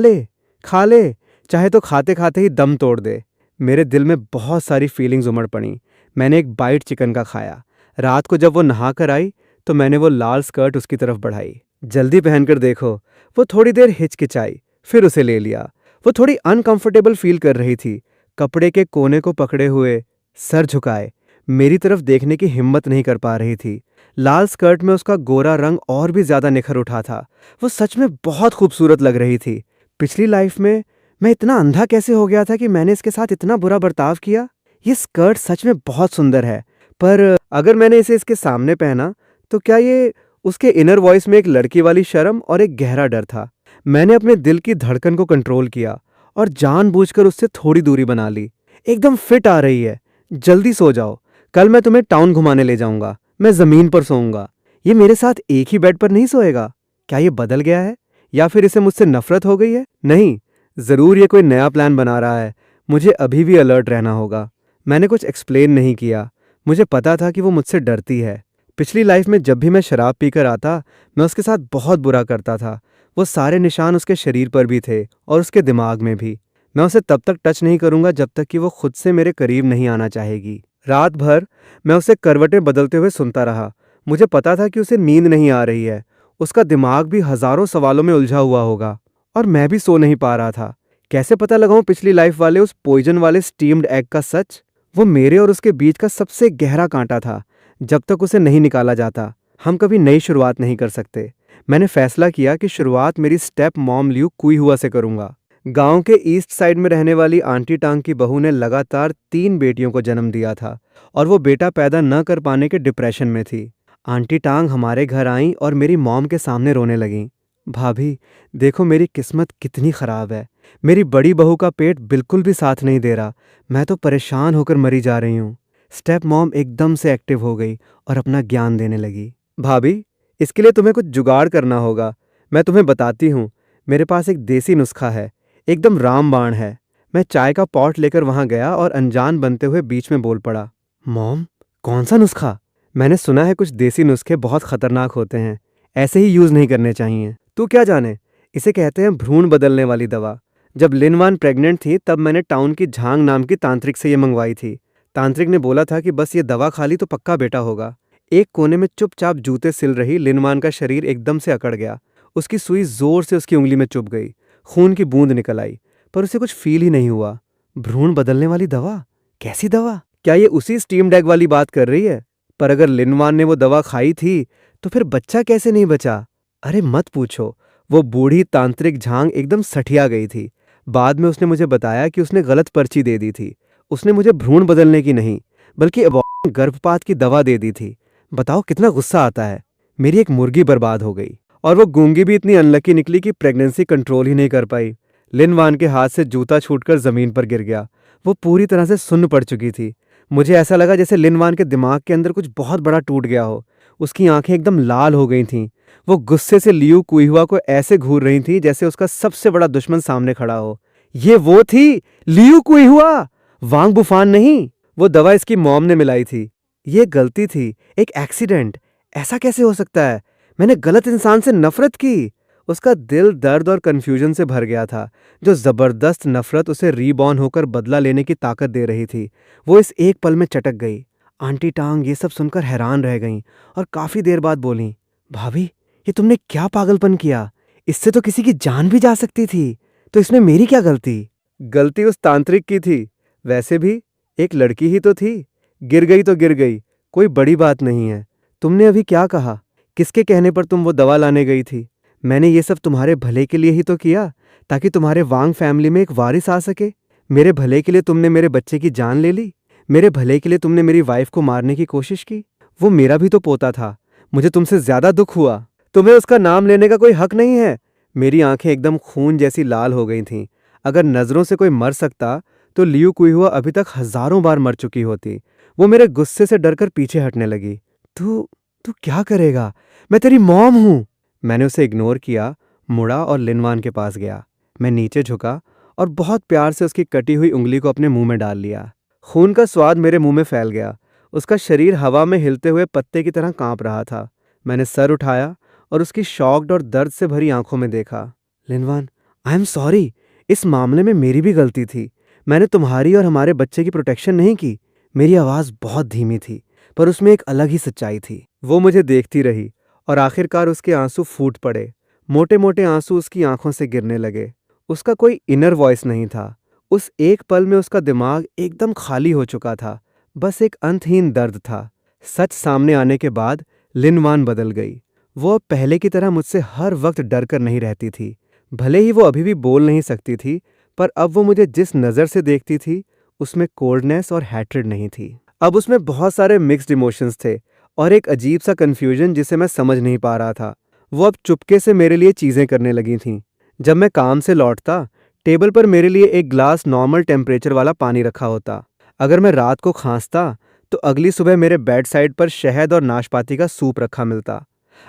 ले, चाहे तो खाते खाते ही दम तोड़ दे। मेरे दिल में बहुत सारी फीलिंग्स उमड़ पड़ी। मैंने एक बाइट चिकन का खाया। रात को जब वो नहा कर आई तो मैंने वो लाल स्कर्ट उसकी तरफ बढ़ाई। जल्दी पहनकर देखो। वो थोड़ी देर हिचकिचाई, फिर उसे ले लिया। वो थोड़ी अनकंफर्टेबल फील कर रही थी। कपड़े के कोने को पकड़े हुए, सर झुकाए, मेरी तरफ देखने की हिम्मत नहीं कर पा रही थी। लाल स्कर्ट में उसका गोरा रंग और भी ज्यादा निखर उठा था। वो सच में बहुत खूबसूरत लग रही थी। पिछली लाइफ में मैं इतना अंधा कैसे हो गया था कि मैंने इसके साथ इतना बुरा बर्ताव किया। ये स्कर्ट सच में बहुत सुंदर है, पर अगर मैंने इसे इसके सामने पहना तो क्या ये उसके इनर वॉइस में एक लड़की वाली शर्म और एक गहरा डर था। मैंने अपने दिल की धड़कन को कंट्रोल किया और जानबूझकर उससे थोड़ी दूरी बना ली। एकदम फिट आ रही है, जल्दी सो जाओ। कल मैं तुम्हें टाउन घुमाने ले जाऊंगा। मैं जमीन पर सोऊंगा। ये मेरे साथ एक ही बेड पर नहीं सोएगा। क्या ये बदल गया है, या फिर इसे मुझसे नफरत हो गई है? नहीं, जरूर ये कोई नया प्लान बना रहा है। मुझे अभी भी अलर्ट रहना होगा। मैंने कुछ एक्सप्लेन नहीं किया। मुझे पता था कि वो मुझसे डरती है। पिछली लाइफ में जब भी मैं शराब पीकर आता, मैं उसके साथ बहुत बुरा करता था। वो सारे निशान उसके शरीर पर भी थे और उसके दिमाग में भी। मैं उसे तब तक टच नहीं करूंगा जब तक कि वो खुद से मेरे करीब नहीं आना चाहेगी। रात भर मैं उसे करवटें बदलते हुए सुनता रहा। मुझे पता था कि उसे नींद नहीं आ रही है। उसका दिमाग भी हजारों सवालों में उलझा हुआ होगा, और मैं भी सो नहीं पा रहा था। कैसे पता लगाऊं पिछली लाइफ वाले उस पॉइजन वाले स्टीम्ड एग का सच? वो मेरे और उसके बीच का सबसे गहरा कांटा था। जब तक उसे नहीं निकाला जाता, हम कभी नई शुरुआत नहीं कर सकते। मैंने फैसला किया कि शुरुआत मेरी स्टेप मॉम लियू कुई हुआ से करूंगा। गांव के ईस्ट साइड में रहने वाली आंटी टांग की बहू ने लगातार 3 बेटियों को जन्म दिया था, और वो बेटा पैदा न कर पाने के डिप्रेशन में थी। आंटी टांग हमारे घर आईं और मेरी मॉम के सामने रोने लगीं। भाभी, देखो मेरी किस्मत कितनी खराब है। मेरी बड़ी बहू का पेट बिल्कुल भी साथ नहीं दे रहा। मैं तो परेशान होकर मरी जा रही हूँ। स्टेप मॉम एकदम से एक्टिव हो गई और अपना ज्ञान देने लगी। भाभी, इसके लिए तुम्हें कुछ जुगाड़ करना होगा। मैं तुम्हें बताती हूँ। मेरे पास एक देसी नुस्खा है, एकदम रामबाण है। मैं चाय का पॉट लेकर वहां गया और अनजान बनते हुए बीच में बोल पड़ा। मॉम, कौन सा नुस्खा? मैंने सुना है कुछ देसी नुस्खे बहुत खतरनाक होते हैं, ऐसे ही यूज नहीं करने चाहिए। तू क्या जाने, इसे कहते हैं भ्रूण बदलने वाली दवा। जब लिनवान प्रेग्नेंट थी तब मैंने टाउन की झांग नाम की तांत्रिक से ये मंगवाई थी। तांत्रिक ने बोला था कि बस ये दवा खा ली तो पक्का बेटा होगा। एक कोने में चुपचाप जूते सिल रही लिनवान का शरीर एकदम से अकड़ गया। उसकी सुई जोर से उसकी उंगली में चुभ गई। खून की बूंद निकल आई, पर उसे कुछ फील ही नहीं हुआ। भ्रूण बदलने वाली दवा? कैसी दवा? क्या ये उसी स्टीम डैग वाली बात कर रही है? पर अगर लिनवान ने वो दवा खाई थी तो फिर बच्चा कैसे नहीं बचा? अरे मत पूछो। वो बूढ़ी तांत्रिक झांग एकदम सठिया गई थी। बाद में उसने मुझे बताया कि उसने गलत पर्ची दे दी थी। उसने मुझे भ्रूण बदलने की नहीं, बल्कि गर्भपात की दवा दे दी थी। बताओ कितना गुस्सा आता है। मेरी एक मुर्गी बर्बाद हो गई, और वो गूंगी भी इतनी अनलकी निकली कि प्रेगनेंसी कंट्रोल ही नहीं कर पाई। लिनवान के हाथ से जूता छूटकर जमीन पर गिर गया। वो पूरी तरह से सुन्न पड़ चुकी थी। मुझे ऐसा लगा जैसे लिनवान के दिमाग के अंदर कुछ बहुत बड़ा टूट गया हो। उसकी आंखें एकदम लाल हो गई थीं। वो गुस्से से लियू कुइहुआ को ऐसे घूर रही थी जैसे उसका सबसे बड़ा दुश्मन सामने खड़ा हो। ये वो थी लियू कुइहुआ, वांग बुफान नहीं। वो दवा इसकी मॉम ने मिलाई थी। ये गलती थी, एक एक्सीडेंट। ऐसा कैसे हो सकता है? मैंने गलत इंसान से नफरत की। उसका दिल दर्द और कंफ्यूजन से भर गया था। जो जबरदस्त नफरत उसे रीबॉर्न होकर बदला लेने की ताकत दे रही थी, वो इस एक पल में चटक गई। आंटी टांग ये सब सुनकर हैरान रह गईं और काफी देर बाद बोलीं, भाभी, ये तुमने क्या पागलपन किया? इससे तो किसी की जान भी जा सकती थी। तो इसमें मेरी क्या गलती? गलती उस तांत्रिक की थी। वैसे भी एक लड़की ही तो थी। गिर गई तो गिर गई, कोई बड़ी बात नहीं है। तुमने अभी क्या कहा? किसके कहने पर तुम वो दवा लाने गई थी? मैंने ये सब तुम्हारे भले के लिए ही तो किया, ताकि तुम्हारे वांग फैमिली में एक वारिस आ सके। मेरे भले के लिए तुमने मेरे बच्चे की जान ले ली? मेरे भले के लिए तुमने मेरी वाइफ को मारने की कोशिश की? वो मेरा भी तो पोता था। मुझे तुमसे ज्यादा दुख हुआ। तुम्हें उसका नाम लेने का कोई हक नहीं है। मेरी आंखें एकदम खून जैसी लाल हो गई थीं। अगर नजरों से कोई मर सकता तो लियू कुइहुआ अभी तक हजारों बार मर चुकी होती। वो मेरे गुस्से से डरकर पीछे हटने लगी। तू तू क्या करेगा? मैं तेरी मॉम हूं। मैंने उसे इग्नोर किया, मुड़ा और लिनवान के पास गया। मैं नीचे झुका और बहुत प्यार से उसकी कटी हुई उंगली को अपने मुंह में डाल लिया। खून का स्वाद मेरे मुंह में फैल गया। उसका शरीर हवा में हिलते हुए पत्ते की तरह कांप रहा था। मैंने सर उठाया और उसकी शॉक्ड और दर्द से भरी आंखों में देखा। लिनवान, आई एम सॉरी। इस मामले में मेरी भी गलती थी। मैंने तुम्हारी और हमारे बच्चे की प्रोटेक्शन नहीं की। मेरी आवाज बहुत धीमी थी, पर उसमें एक अलग ही सच्चाई थी। वो मुझे देखती रही और आखिरकार उसके आंसू फूट पड़े। मोटे मोटे आंसू उसकी आंखों से गिरने लगे। उसका कोई इनर वॉइस नहीं था। उस एक पल में उसका दिमाग एकदम खाली हो चुका था। बस एक अंतहीन दर्द था। सच सामने आने के बाद लिनवान बदल गई। वो अब पहले की तरह मुझसे हर वक्त डर कर नहीं रहती थी। भले ही वो अभी भी बोल नहीं सकती थी, पर अब वो मुझे जिस नज़र से देखती थी उसमें कोल्डनेस और हैट्रेड नहीं थी। अब उसमें बहुत सारे मिक्स्ड इमोशंस थे और एक अजीब सा कन्फ्यूजन जिसे मैं समझ नहीं पा रहा था। वो अब चुपके से मेरे लिए चीज़ें करने लगी थीं। जब मैं काम से लौटता, टेबल पर मेरे लिए एक ग्लास नॉर्मल टेम्परेचर वाला पानी रखा होता। अगर मैं रात को खांसता तो अगली सुबह मेरे बेड साइड पर शहद और नाशपाती का सूप रखा मिलता।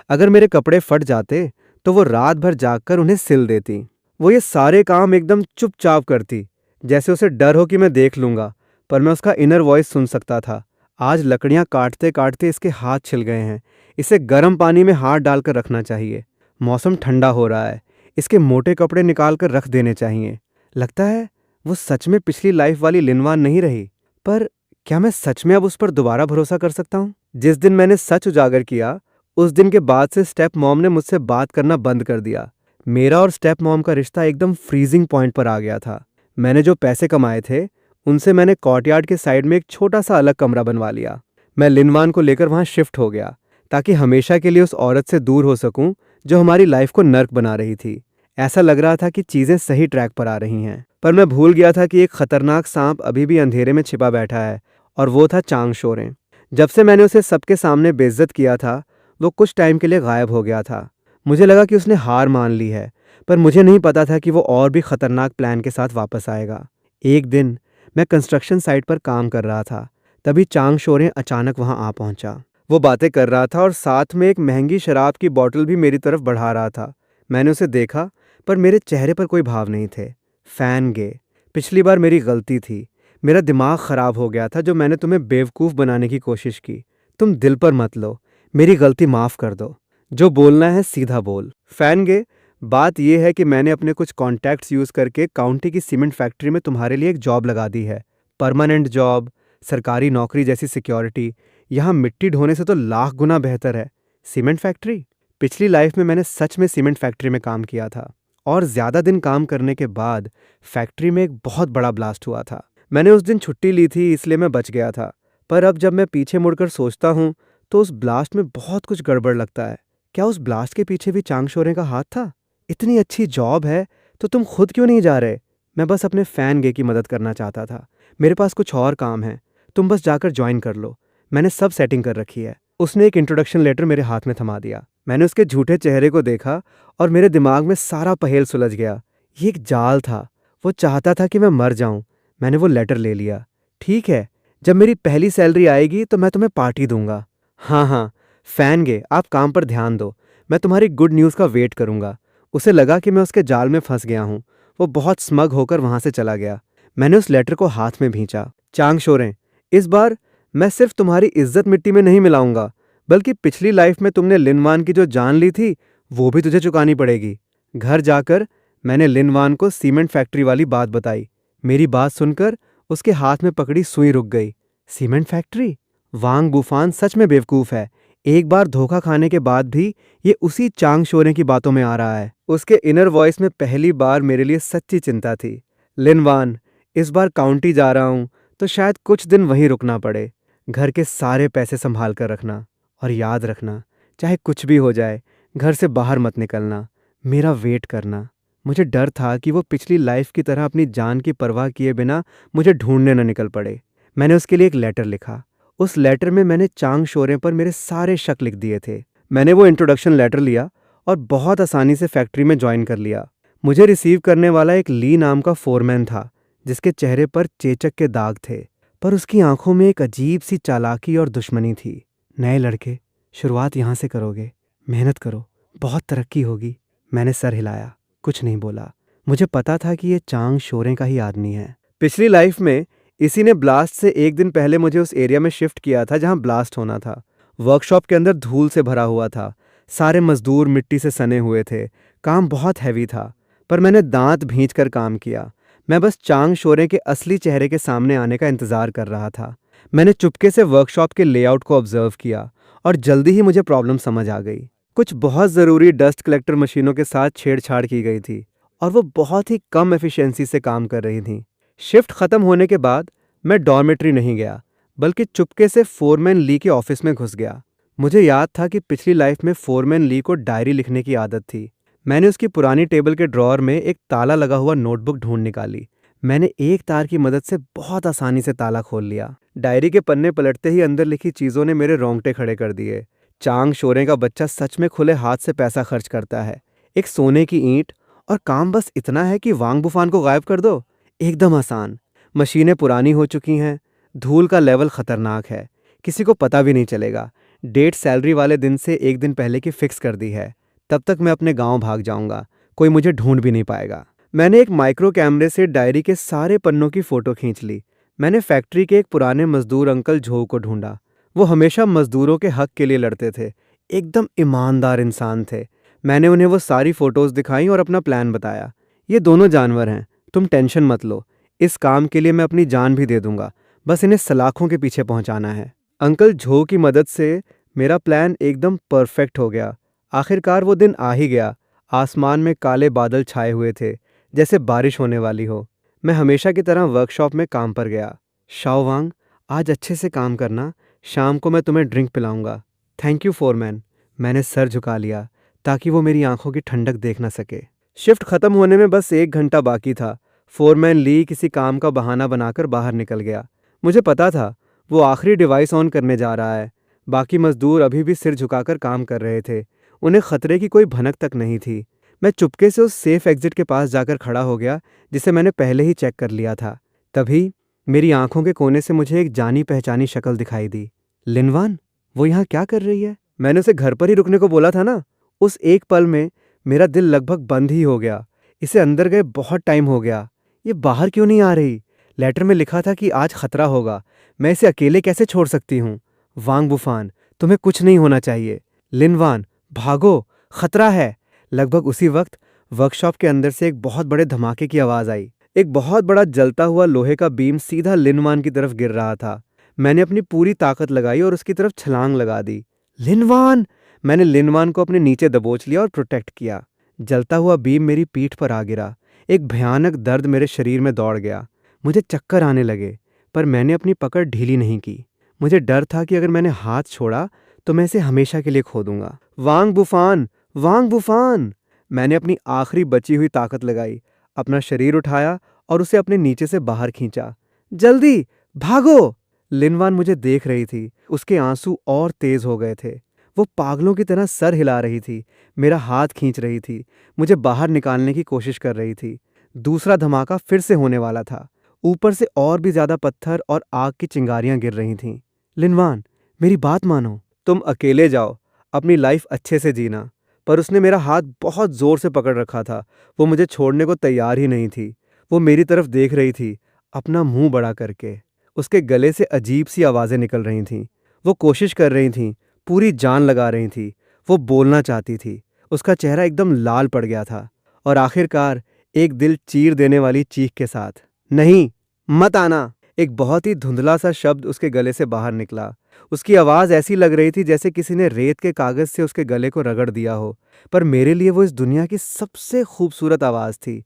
अगर मेरे कपड़े फट जाते तो वो रात भर जागकर उन्हें सिल देती। वो ये सारे काम एकदम चुपचाप करती, जैसे उसे डर हो कि मैं देख लूंगा, पर मैं उसका इनर वॉइस सुन सकता था। आज लकड़ियां काटते काटते इसके हाथ छिल गए हैं। इसे गर्म पानी में हाथ डालकर रखना चाहिए। मौसम ठंडा हो रहा है। इसके मोटे कपड़े निकाल कर रख देने चाहिए। लगता है वो सच में पिछली लाइफ वाली लिनवान नहीं रही। पर क्या मैं सच में अब उस पर दोबारा भरोसा कर सकता हूँ? जिस दिन मैंने सच उजागर किया, उस दिन के बाद से स्टेप मॉम ने मुझसे बात करना बंद कर दिया। मेरा और स्टेप मॉम का रिश्ता एकदम फ्रीजिंग पॉइंट पर आ गया था। मैंने जो पैसे कमाए थे उनसे मैंने कॉर्टयार्ड के साइड में एक छोटा सा अलग कमरा बनवा लिया। मैं लिनवान को लेकर वहां शिफ्ट हो गया, ताकि हमेशा के लिए उस औरत से दूर हो सकूं जो हमारी लाइफ को नर्क बना रही थी। ऐसा लग रहा था कि चीजें सही ट्रैक पर आ रही हैं, पर मैं भूल गया था कि एक खतरनाक सांप अभी भी अंधेरे में छिपा बैठा है, और वो था चांग शोरें। जब से मैंने उसे सबके सामने बेइज्जत किया था, वो कुछ टाइम के लिए गायब हो गया था। मुझे लगा कि उसने हार मान ली है, पर मुझे नहीं पता था कि वो और भी खतरनाक प्लान के साथ वापस आएगा। एक दिन मैं कंस्ट्रक्शन साइट पर काम कर रहा था, तभी चांग शोरें अचानक वहां आ पहुंचा। वो बातें कर रहा था और साथ में एक महंगी शराब की बोतल भी मेरी तरफ बढ़ा रहा था। मैंने उसे देखा, पर मेरे चेहरे पर कोई भाव नहीं थे। फैन गे, पिछली बार मेरी गलती थी। मेरा दिमाग खराब हो गया था जो मैंने तुम्हें बेवकूफ़ बनाने की कोशिश की। तुम दिल पर मत लो, मेरी गलती माफ़ कर दो। जो बोलना है सीधा बोल। फैन गे, बात यह है कि मैंने अपने कुछ कॉन्टैक्ट्स यूज़ करके काउंटी की सीमेंट फैक्ट्री में तुम्हारे लिए एक जॉब लगा दी है। परमानेंट जॉब, सरकारी नौकरी जैसी सिक्योरिटी। यहाँ मिट्टी ढोने से तो लाख गुना बेहतर है। Cement factory? पिछली लाइफ में मैंने सच में सीमेंट फैक्ट्री में काम किया था, और ज़्यादा दिन काम करने के बाद फैक्ट्री में एक बहुत बड़ा ब्लास्ट हुआ था। मैंने उस दिन छुट्टी ली थी, इसलिए मैं बच गया था। पर अब जब मैं पीछे मुड़कर सोचता हूँ तो उस ब्लास्ट में बहुत कुछ गड़बड़ लगता है। क्या उस ब्लास्ट के पीछे भी चांग शोरें का हाथ था? इतनी अच्छी जॉब है तो तुम खुद क्यों नहीं जा रहे? मैं बस अपने फैन गे की मदद करना चाहता था। मेरे पास कुछ और काम है, तुम बस जाकर ज्वाइन कर लो। मैंने सब सेटिंग कर रखी है। उसने एक इंट्रोडक्शन लेटर मेरे हाथ में थमा दिया। मैंने उसके झूठे चेहरे को देखा और मेरे दिमाग में सारा पहेल सुलझ गया। ये एक जाल था। वो चाहता था कि मैं मर जाऊं। मैंने वो लेटर ले लिया। ठीक है, जब मेरी पहली सैलरी आएगी तो मैं तुम्हें पार्टी दूंगा। हाँ हाँ, फैन गे, आप काम पर ध्यान दो। मैं तुम्हारी गुड न्यूज़ का वेट करूंगा। उसे लगा कि मैं उसके जाल में फंस गया हूं। वो बहुत स्मग होकर वहां से चला गया। मैंने उस लेटर को हाथ में भींचा। चांग शोरें, इस बार मैं सिर्फ तुम्हारी इज्जत मिट्टी में नहीं मिलाऊंगा, बल्कि पिछली लाइफ में तुमने लिनवान की जो जान ली थी वो भी तुझे चुकानी पड़ेगी। घर जाकर मैंने लिनवान को सीमेंट फैक्ट्री वाली बात बताई। मेरी बात सुनकर उसके हाथ में पकड़ी सुई रुक गई। Cement factory? वांग बुफान सच में बेवकूफ है। एक बार धोखा खाने के बाद भी ये उसी चांग शोरे की बातों में आ रहा है। उसके इनर वॉइस में पहली बार मेरे लिए सच्ची चिंता थी। लिनवान, इस बार काउंटी जा रहा हूं तो शायद कुछ दिन वहीं रुकना पड़े। घर के सारे पैसे संभाल कर रखना, और याद रखना, चाहे कुछ भी हो जाए घर से बाहर मत निकलना। मेरा वेट करना। मुझे डर था कि वो पिछली लाइफ की तरह अपनी जान की परवाह किए बिना मुझे ढूंढने न निकल पड़े। मैंने उसके लिए एक लेटर लिखा। उस लेटर में मैंने चांग शोरे पर मेरे सारे शक लिख दिए थे। मैंने वो इंट्रोडक्शन लेटर लिया और बहुत आसानी से फैक्ट्री में ज्वाइन कर लिया। मुझे रिसीव करने वाला एक ली नाम का फोरमैन था, जिसके चेहरे पर चेचक के दाग थे, पर उसकी आंखों में एक अजीब सी चालाकी और दुश्मनी थी। नए लड़के, शुरुआत यहाँ से करोगे, मेहनत करो, बहुत तरक्की होगी। मैंने सर हिलाया, कुछ नहीं बोला। मुझे पता था कि ये चांग शोरे का ही आदमी है। पिछली लाइफ में इसी ने ब्लास्ट से एक दिन पहले मुझे उस एरिया में शिफ्ट किया था जहां ब्लास्ट होना था। वर्कशॉप के अंदर धूल से भरा हुआ था, सारे मजदूर मिट्टी से सने हुए थे, काम बहुत हैवी था, पर मैंने दांत भींच कर काम किया। मैं बस चांग शोरे के असली चेहरे के सामने आने का इंतजार कर रहा था। मैंने चुपके से वर्कशॉप के लेआउट को ऑब्जर्व किया और जल्दी ही मुझे प्रॉब्लम समझ आ गई। कुछ बहुत ज़रूरी डस्ट कलेक्टर मशीनों के साथ छेड़छाड़ की गई थी और वो बहुत ही कम एफिशिएंसी से काम कर रही थी। शिफ्ट खत्म होने के बाद मैं डॉर्मेट्री नहीं गया, बल्कि चुपके से फोरमैन ली के ऑफिस में घुस गया। मुझे याद था कि पिछली लाइफ में फोरमैन ली को डायरी लिखने की आदत थी। मैंने उसकी पुरानी टेबल के ड्रॉअर में एक ताला लगा हुआ नोटबुक ढूंढ निकाली। मैंने एक तार की मदद से बहुत आसानी से ताला खोल लिया। डायरी के पन्ने पलटते ही अंदर लिखी चीजों ने मेरे रोंगटे खड़े कर दिए। चांग शोरे का बच्चा सच में खुले हाथ से पैसा खर्च करता है। एक सोने की ईंट, और काम बस इतना है कि वांग बुफान को गायब कर दो। एकदम आसान। मशीनें पुरानी हो चुकी हैं, धूल का लेवल खतरनाक है, किसी को पता भी नहीं चलेगा। डेट सैलरी वाले दिन से एक दिन पहले की फिक्स कर दी है। तब तक मैं अपने गांव भाग जाऊंगा, कोई मुझे ढूंढ भी नहीं पाएगा। मैंने एक माइक्रो कैमरे से डायरी के सारे पन्नों की फोटो खींच ली। मैंने फैक्ट्री के एक पुराने मजदूर अंकल झो को ढूंढा। वो हमेशा मजदूरों के हक के लिए लड़ते थे, एकदम ईमानदार इंसान थे। मैंने उन्हें वो सारी फोटोज दिखाई और अपना प्लान बताया। ये दोनों जानवर हैं, तुम टेंशन मत लो, इस काम के लिए मैं अपनी जान भी दे दूंगा, बस इन्हें सलाखों के पीछे पहुंचाना है। अंकल झो की मदद से मेरा प्लान एकदम परफेक्ट हो गया। आखिरकार वो दिन आ ही गया। आसमान में काले बादल छाए हुए थे, जैसे बारिश होने वाली हो। मैं हमेशा की तरह वर्कशॉप में काम पर गया। शाओवांग, आज अच्छे से काम करना, शाम को मैं तुम्हें ड्रिंक पिलाऊंगा। Thank you foreman. मैंने सर झुका लिया ताकि वो मेरी आंखों की ठंडक देख ना सके। शिफ्ट खत्म होने में बस 1 घंटा बाकी था। फोरमैन ली किसी काम का बहाना बनाकर बाहर निकल गया। मुझे पता था वो आखिरी डिवाइस ऑन करने जा रहा है। बाकी मजदूर अभी भी सिर झुकाकर काम कर रहे थे, उन्हें खतरे की कोई भनक तक नहीं थी। मैं चुपके से उस सेफ एग्जिट के पास जाकर खड़ा हो गया, जिसे मैंने पहले ही चेक कर लिया था। तभी मेरी आंखों के कोने से मुझे एक जानी पहचानी शक्ल दिखाई दी। लिनवान, वो यहाँ क्या कर रही है? मैंने उसे घर पर ही रुकने को बोला था ना। उस एक पल में मेरा दिल लगभग बंद ही हो गया। इसे अंदर गए बहुत टाइम हो गया, ये बाहर क्यों नहीं आ रही? लेटर में लिखा था कि आज खतरा होगा, मैं इसे अकेले कैसे छोड़ सकती हूँ? वांग बुफान, तुम्हें कुछ नहीं होना चाहिए। लिनवान, भागो, खतरा है। लगभग उसी वक्त वर्कशॉप के अंदर से एक बहुत बड़े धमाके की आवाज आई। एक बहुत बड़ा जलता हुआ लोहे का बीम सीधा लिनवान की तरफ गिर रहा था। मैंने अपनी पूरी ताकत लगाई और उसकी तरफ छलांग लगा दी। लिनवान! मैंने लिनवान को अपने नीचे दबोच लिया और प्रोटेक्ट किया। जलता हुआ बीम मेरी पीठ पर आ गिरा। एक भयानक दर्द मेरे शरीर में दौड़ गया। मुझे चक्कर आने लगे, पर मैंने अपनी पकड़ ढीली नहीं की। मुझे डर था कि अगर मैंने हाथ छोड़ा तो मैं इसे हमेशा के लिए खो दूंगा। वांग बुफान! वांग बुफान! मैंने अपनी आखिरी बची हुई ताकत लगाई, अपना शरीर उठाया और उसे अपने नीचे से बाहर खींचा। जल्दी भागो! लिनवान मुझे देख रही थी, उसके आंसू और तेज हो गए थे। वो पागलों की तरह सर हिला रही थी, मेरा हाथ खींच रही थी, मुझे बाहर निकालने की कोशिश कर रही थी। दूसरा धमाका फिर से होने वाला था। ऊपर से और भी ज्यादा पत्थर और आग की चिंगारियां गिर रही थीं। लिनवान, मेरी बात मानो, तुम अकेले जाओ, अपनी लाइफ अच्छे से जीना। पर उसने मेरा हाथ बहुत जोर से पकड़ रखा था। वो मुझे छोड़ने को तैयार ही नहीं थी। वो मेरी तरफ देख रही थी, अपना मुंह बड़ा करके। उसके गले से अजीब सी आवाजें निकल रही थीं। वो कोशिश कर रही थी, पूरी जान लगा रही थी। वो बोलना चाहती थी। उसका चेहरा एकदम लाल पड़ गया था। और आखिरकार एक दिल चीर देने वाली चीख के साथ, नहीं, मत आना! एक बहुत ही धुंधला सा शब्द उसके गले से बाहर निकला। उसकी आवाज ऐसी लग रही थी जैसे किसी ने रेत के कागज से उसके गले को रगड़ दिया हो। पर मेरे लिए वो इस दुनिया की सबसे खूबसूरत आवाज थी।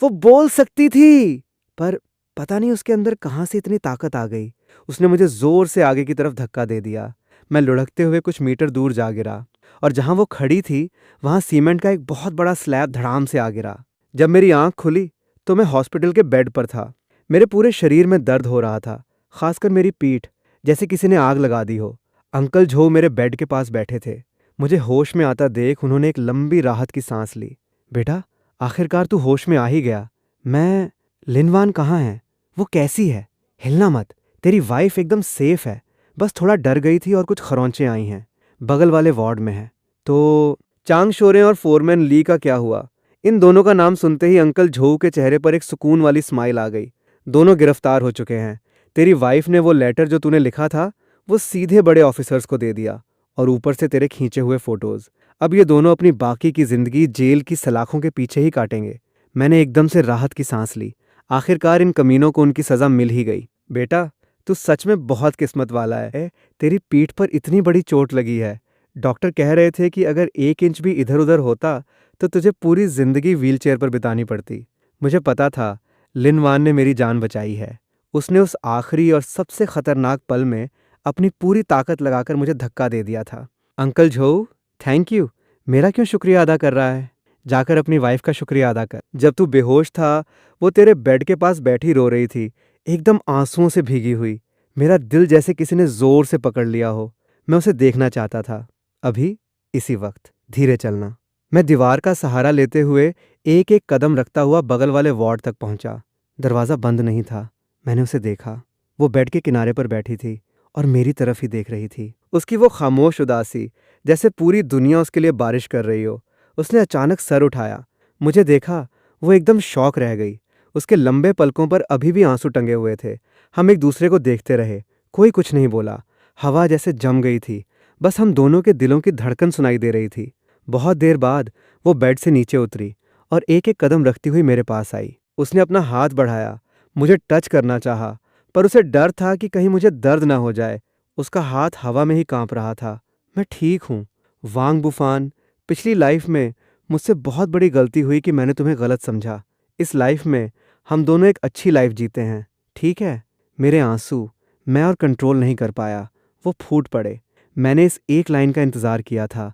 वो बोल सकती थी, पर पता नहीं उसके अंदर कहाँ से इतनी ताकत आ गई। उसने मुझे जोर से आगे की तरफ धक्का दे दिया। मैं लुढ़कते हुए कुछ मीटर दूर जा गिरा, और जहां वो खड़ी थी वहां सीमेंट का एक बहुत बड़ा स्लैब धड़ाम से आ गिरा। जब मेरी आंख खुली तो मैं हॉस्पिटल के बेड पर था। मेरे पूरे शरीर में दर्द हो रहा था, खासकर मेरी पीठ, जैसे किसी ने आग लगा दी हो। अंकल झो मेरे बेड के पास बैठे थे। मुझे होश में आता देख उन्होंने एक लंबी राहत की सांस ली। बेटा, आखिरकार तू होश में आ ही गया। मैं लिनवान कहाँ है? वो कैसी है? हिलना मत, तेरी वाइफ एकदम सेफ है। बस थोड़ा डर गई थी और कुछ खरोंचें आई हैं। बगल वाले वार्ड में है। तो चांग शोरे और फोरमैन ली का क्या हुआ? इन दोनों का नाम सुनते ही अंकल झोऊ के चेहरे पर एक सुकून वाली स्माइल आ गई। दोनों गिरफ्तार हो चुके हैं। तेरी वाइफ ने वो लेटर जो तूने लिखा था वो सीधे बड़े ऑफिसर्स को दे दिया, और ऊपर से तेरे खींचे हुए फोटोज। अब ये दोनों अपनी बाकी की जिंदगी जेल की सलाखों के पीछे ही काटेंगे। मैंने एकदम से राहत की सांस ली। आखिरकार इन कमीनों को उनकी सजा मिल ही गई। बेटा, तू सच में बहुत किस्मत वाला है। तेरी पीठ पर इतनी बड़ी चोट लगी है। डॉक्टर कह रहे थे कि अगर 1 इंच भी इधर उधर होता तो तुझे पूरी जिंदगी व्हीलचेयर पर बितानी पड़ती। मुझे पता था लिन वान ने मेरी जान बचाई है। उसने उस आखिरी और सबसे खतरनाक पल में अपनी पूरी ताकत लगाकर मुझे धक्का दे दिया था। Uncle Zhou, thank you. मेरा क्यों शुक्रिया अदा कर रहा है? जाकर अपनी वाइफ का शुक्रिया अदा कर। जब तू बेहोश था वो तेरे बेड के पास बैठी रो रही थी, एकदम आंसुओं से भीगी हुई। मेरा दिल जैसे किसी ने जोर से पकड़ लिया हो। मैं उसे देखना चाहता था। अभी, इसी वक्त। धीरे चलना। मैं दीवार का सहारा लेते हुए एक एक कदम रखता हुआ बगल वाले वार्ड तक पहुंचा। दरवाज़ा बंद नहीं था। मैंने उसे देखा। वो बेड के किनारे पर बैठी थी और मेरी तरफ ही देख रही थी। उसकी वो खामोश उदासी, जैसे पूरी दुनिया उसके लिए बारिश कर रही हो। उसने अचानक सर उठाया, मुझे देखा। वो एकदम शॉक रह गई। उसके लंबे पलकों पर अभी भी आंसू टंगे हुए थे। हम एक दूसरे को देखते रहे। कोई कुछ नहीं बोला। हवा जैसे जम गई थी। बस हम दोनों के दिलों की धड़कन सुनाई दे रही थी। बहुत देर बाद वो बेड से नीचे उतरी और एक एक कदम रखती हुई मेरे पास आई। उसने अपना हाथ बढ़ाया, मुझे टच करना चाहा, पर उसे डर था कि कहीं मुझे दर्द ना हो जाए। उसका हाथ हवा में ही कांप रहा था। मैं ठीक हूँ वांग बुफान। पिछली लाइफ में मुझसे बहुत बड़ी गलती हुई कि मैंने तुम्हें गलत समझा। इस लाइफ में हम दोनों एक अच्छी लाइफ जीते हैं, ठीक है? मेरे आंसू मैं और कंट्रोल नहीं कर पाया। वो फूट पड़े। मैंने इस एक लाइन का इंतज़ार किया था,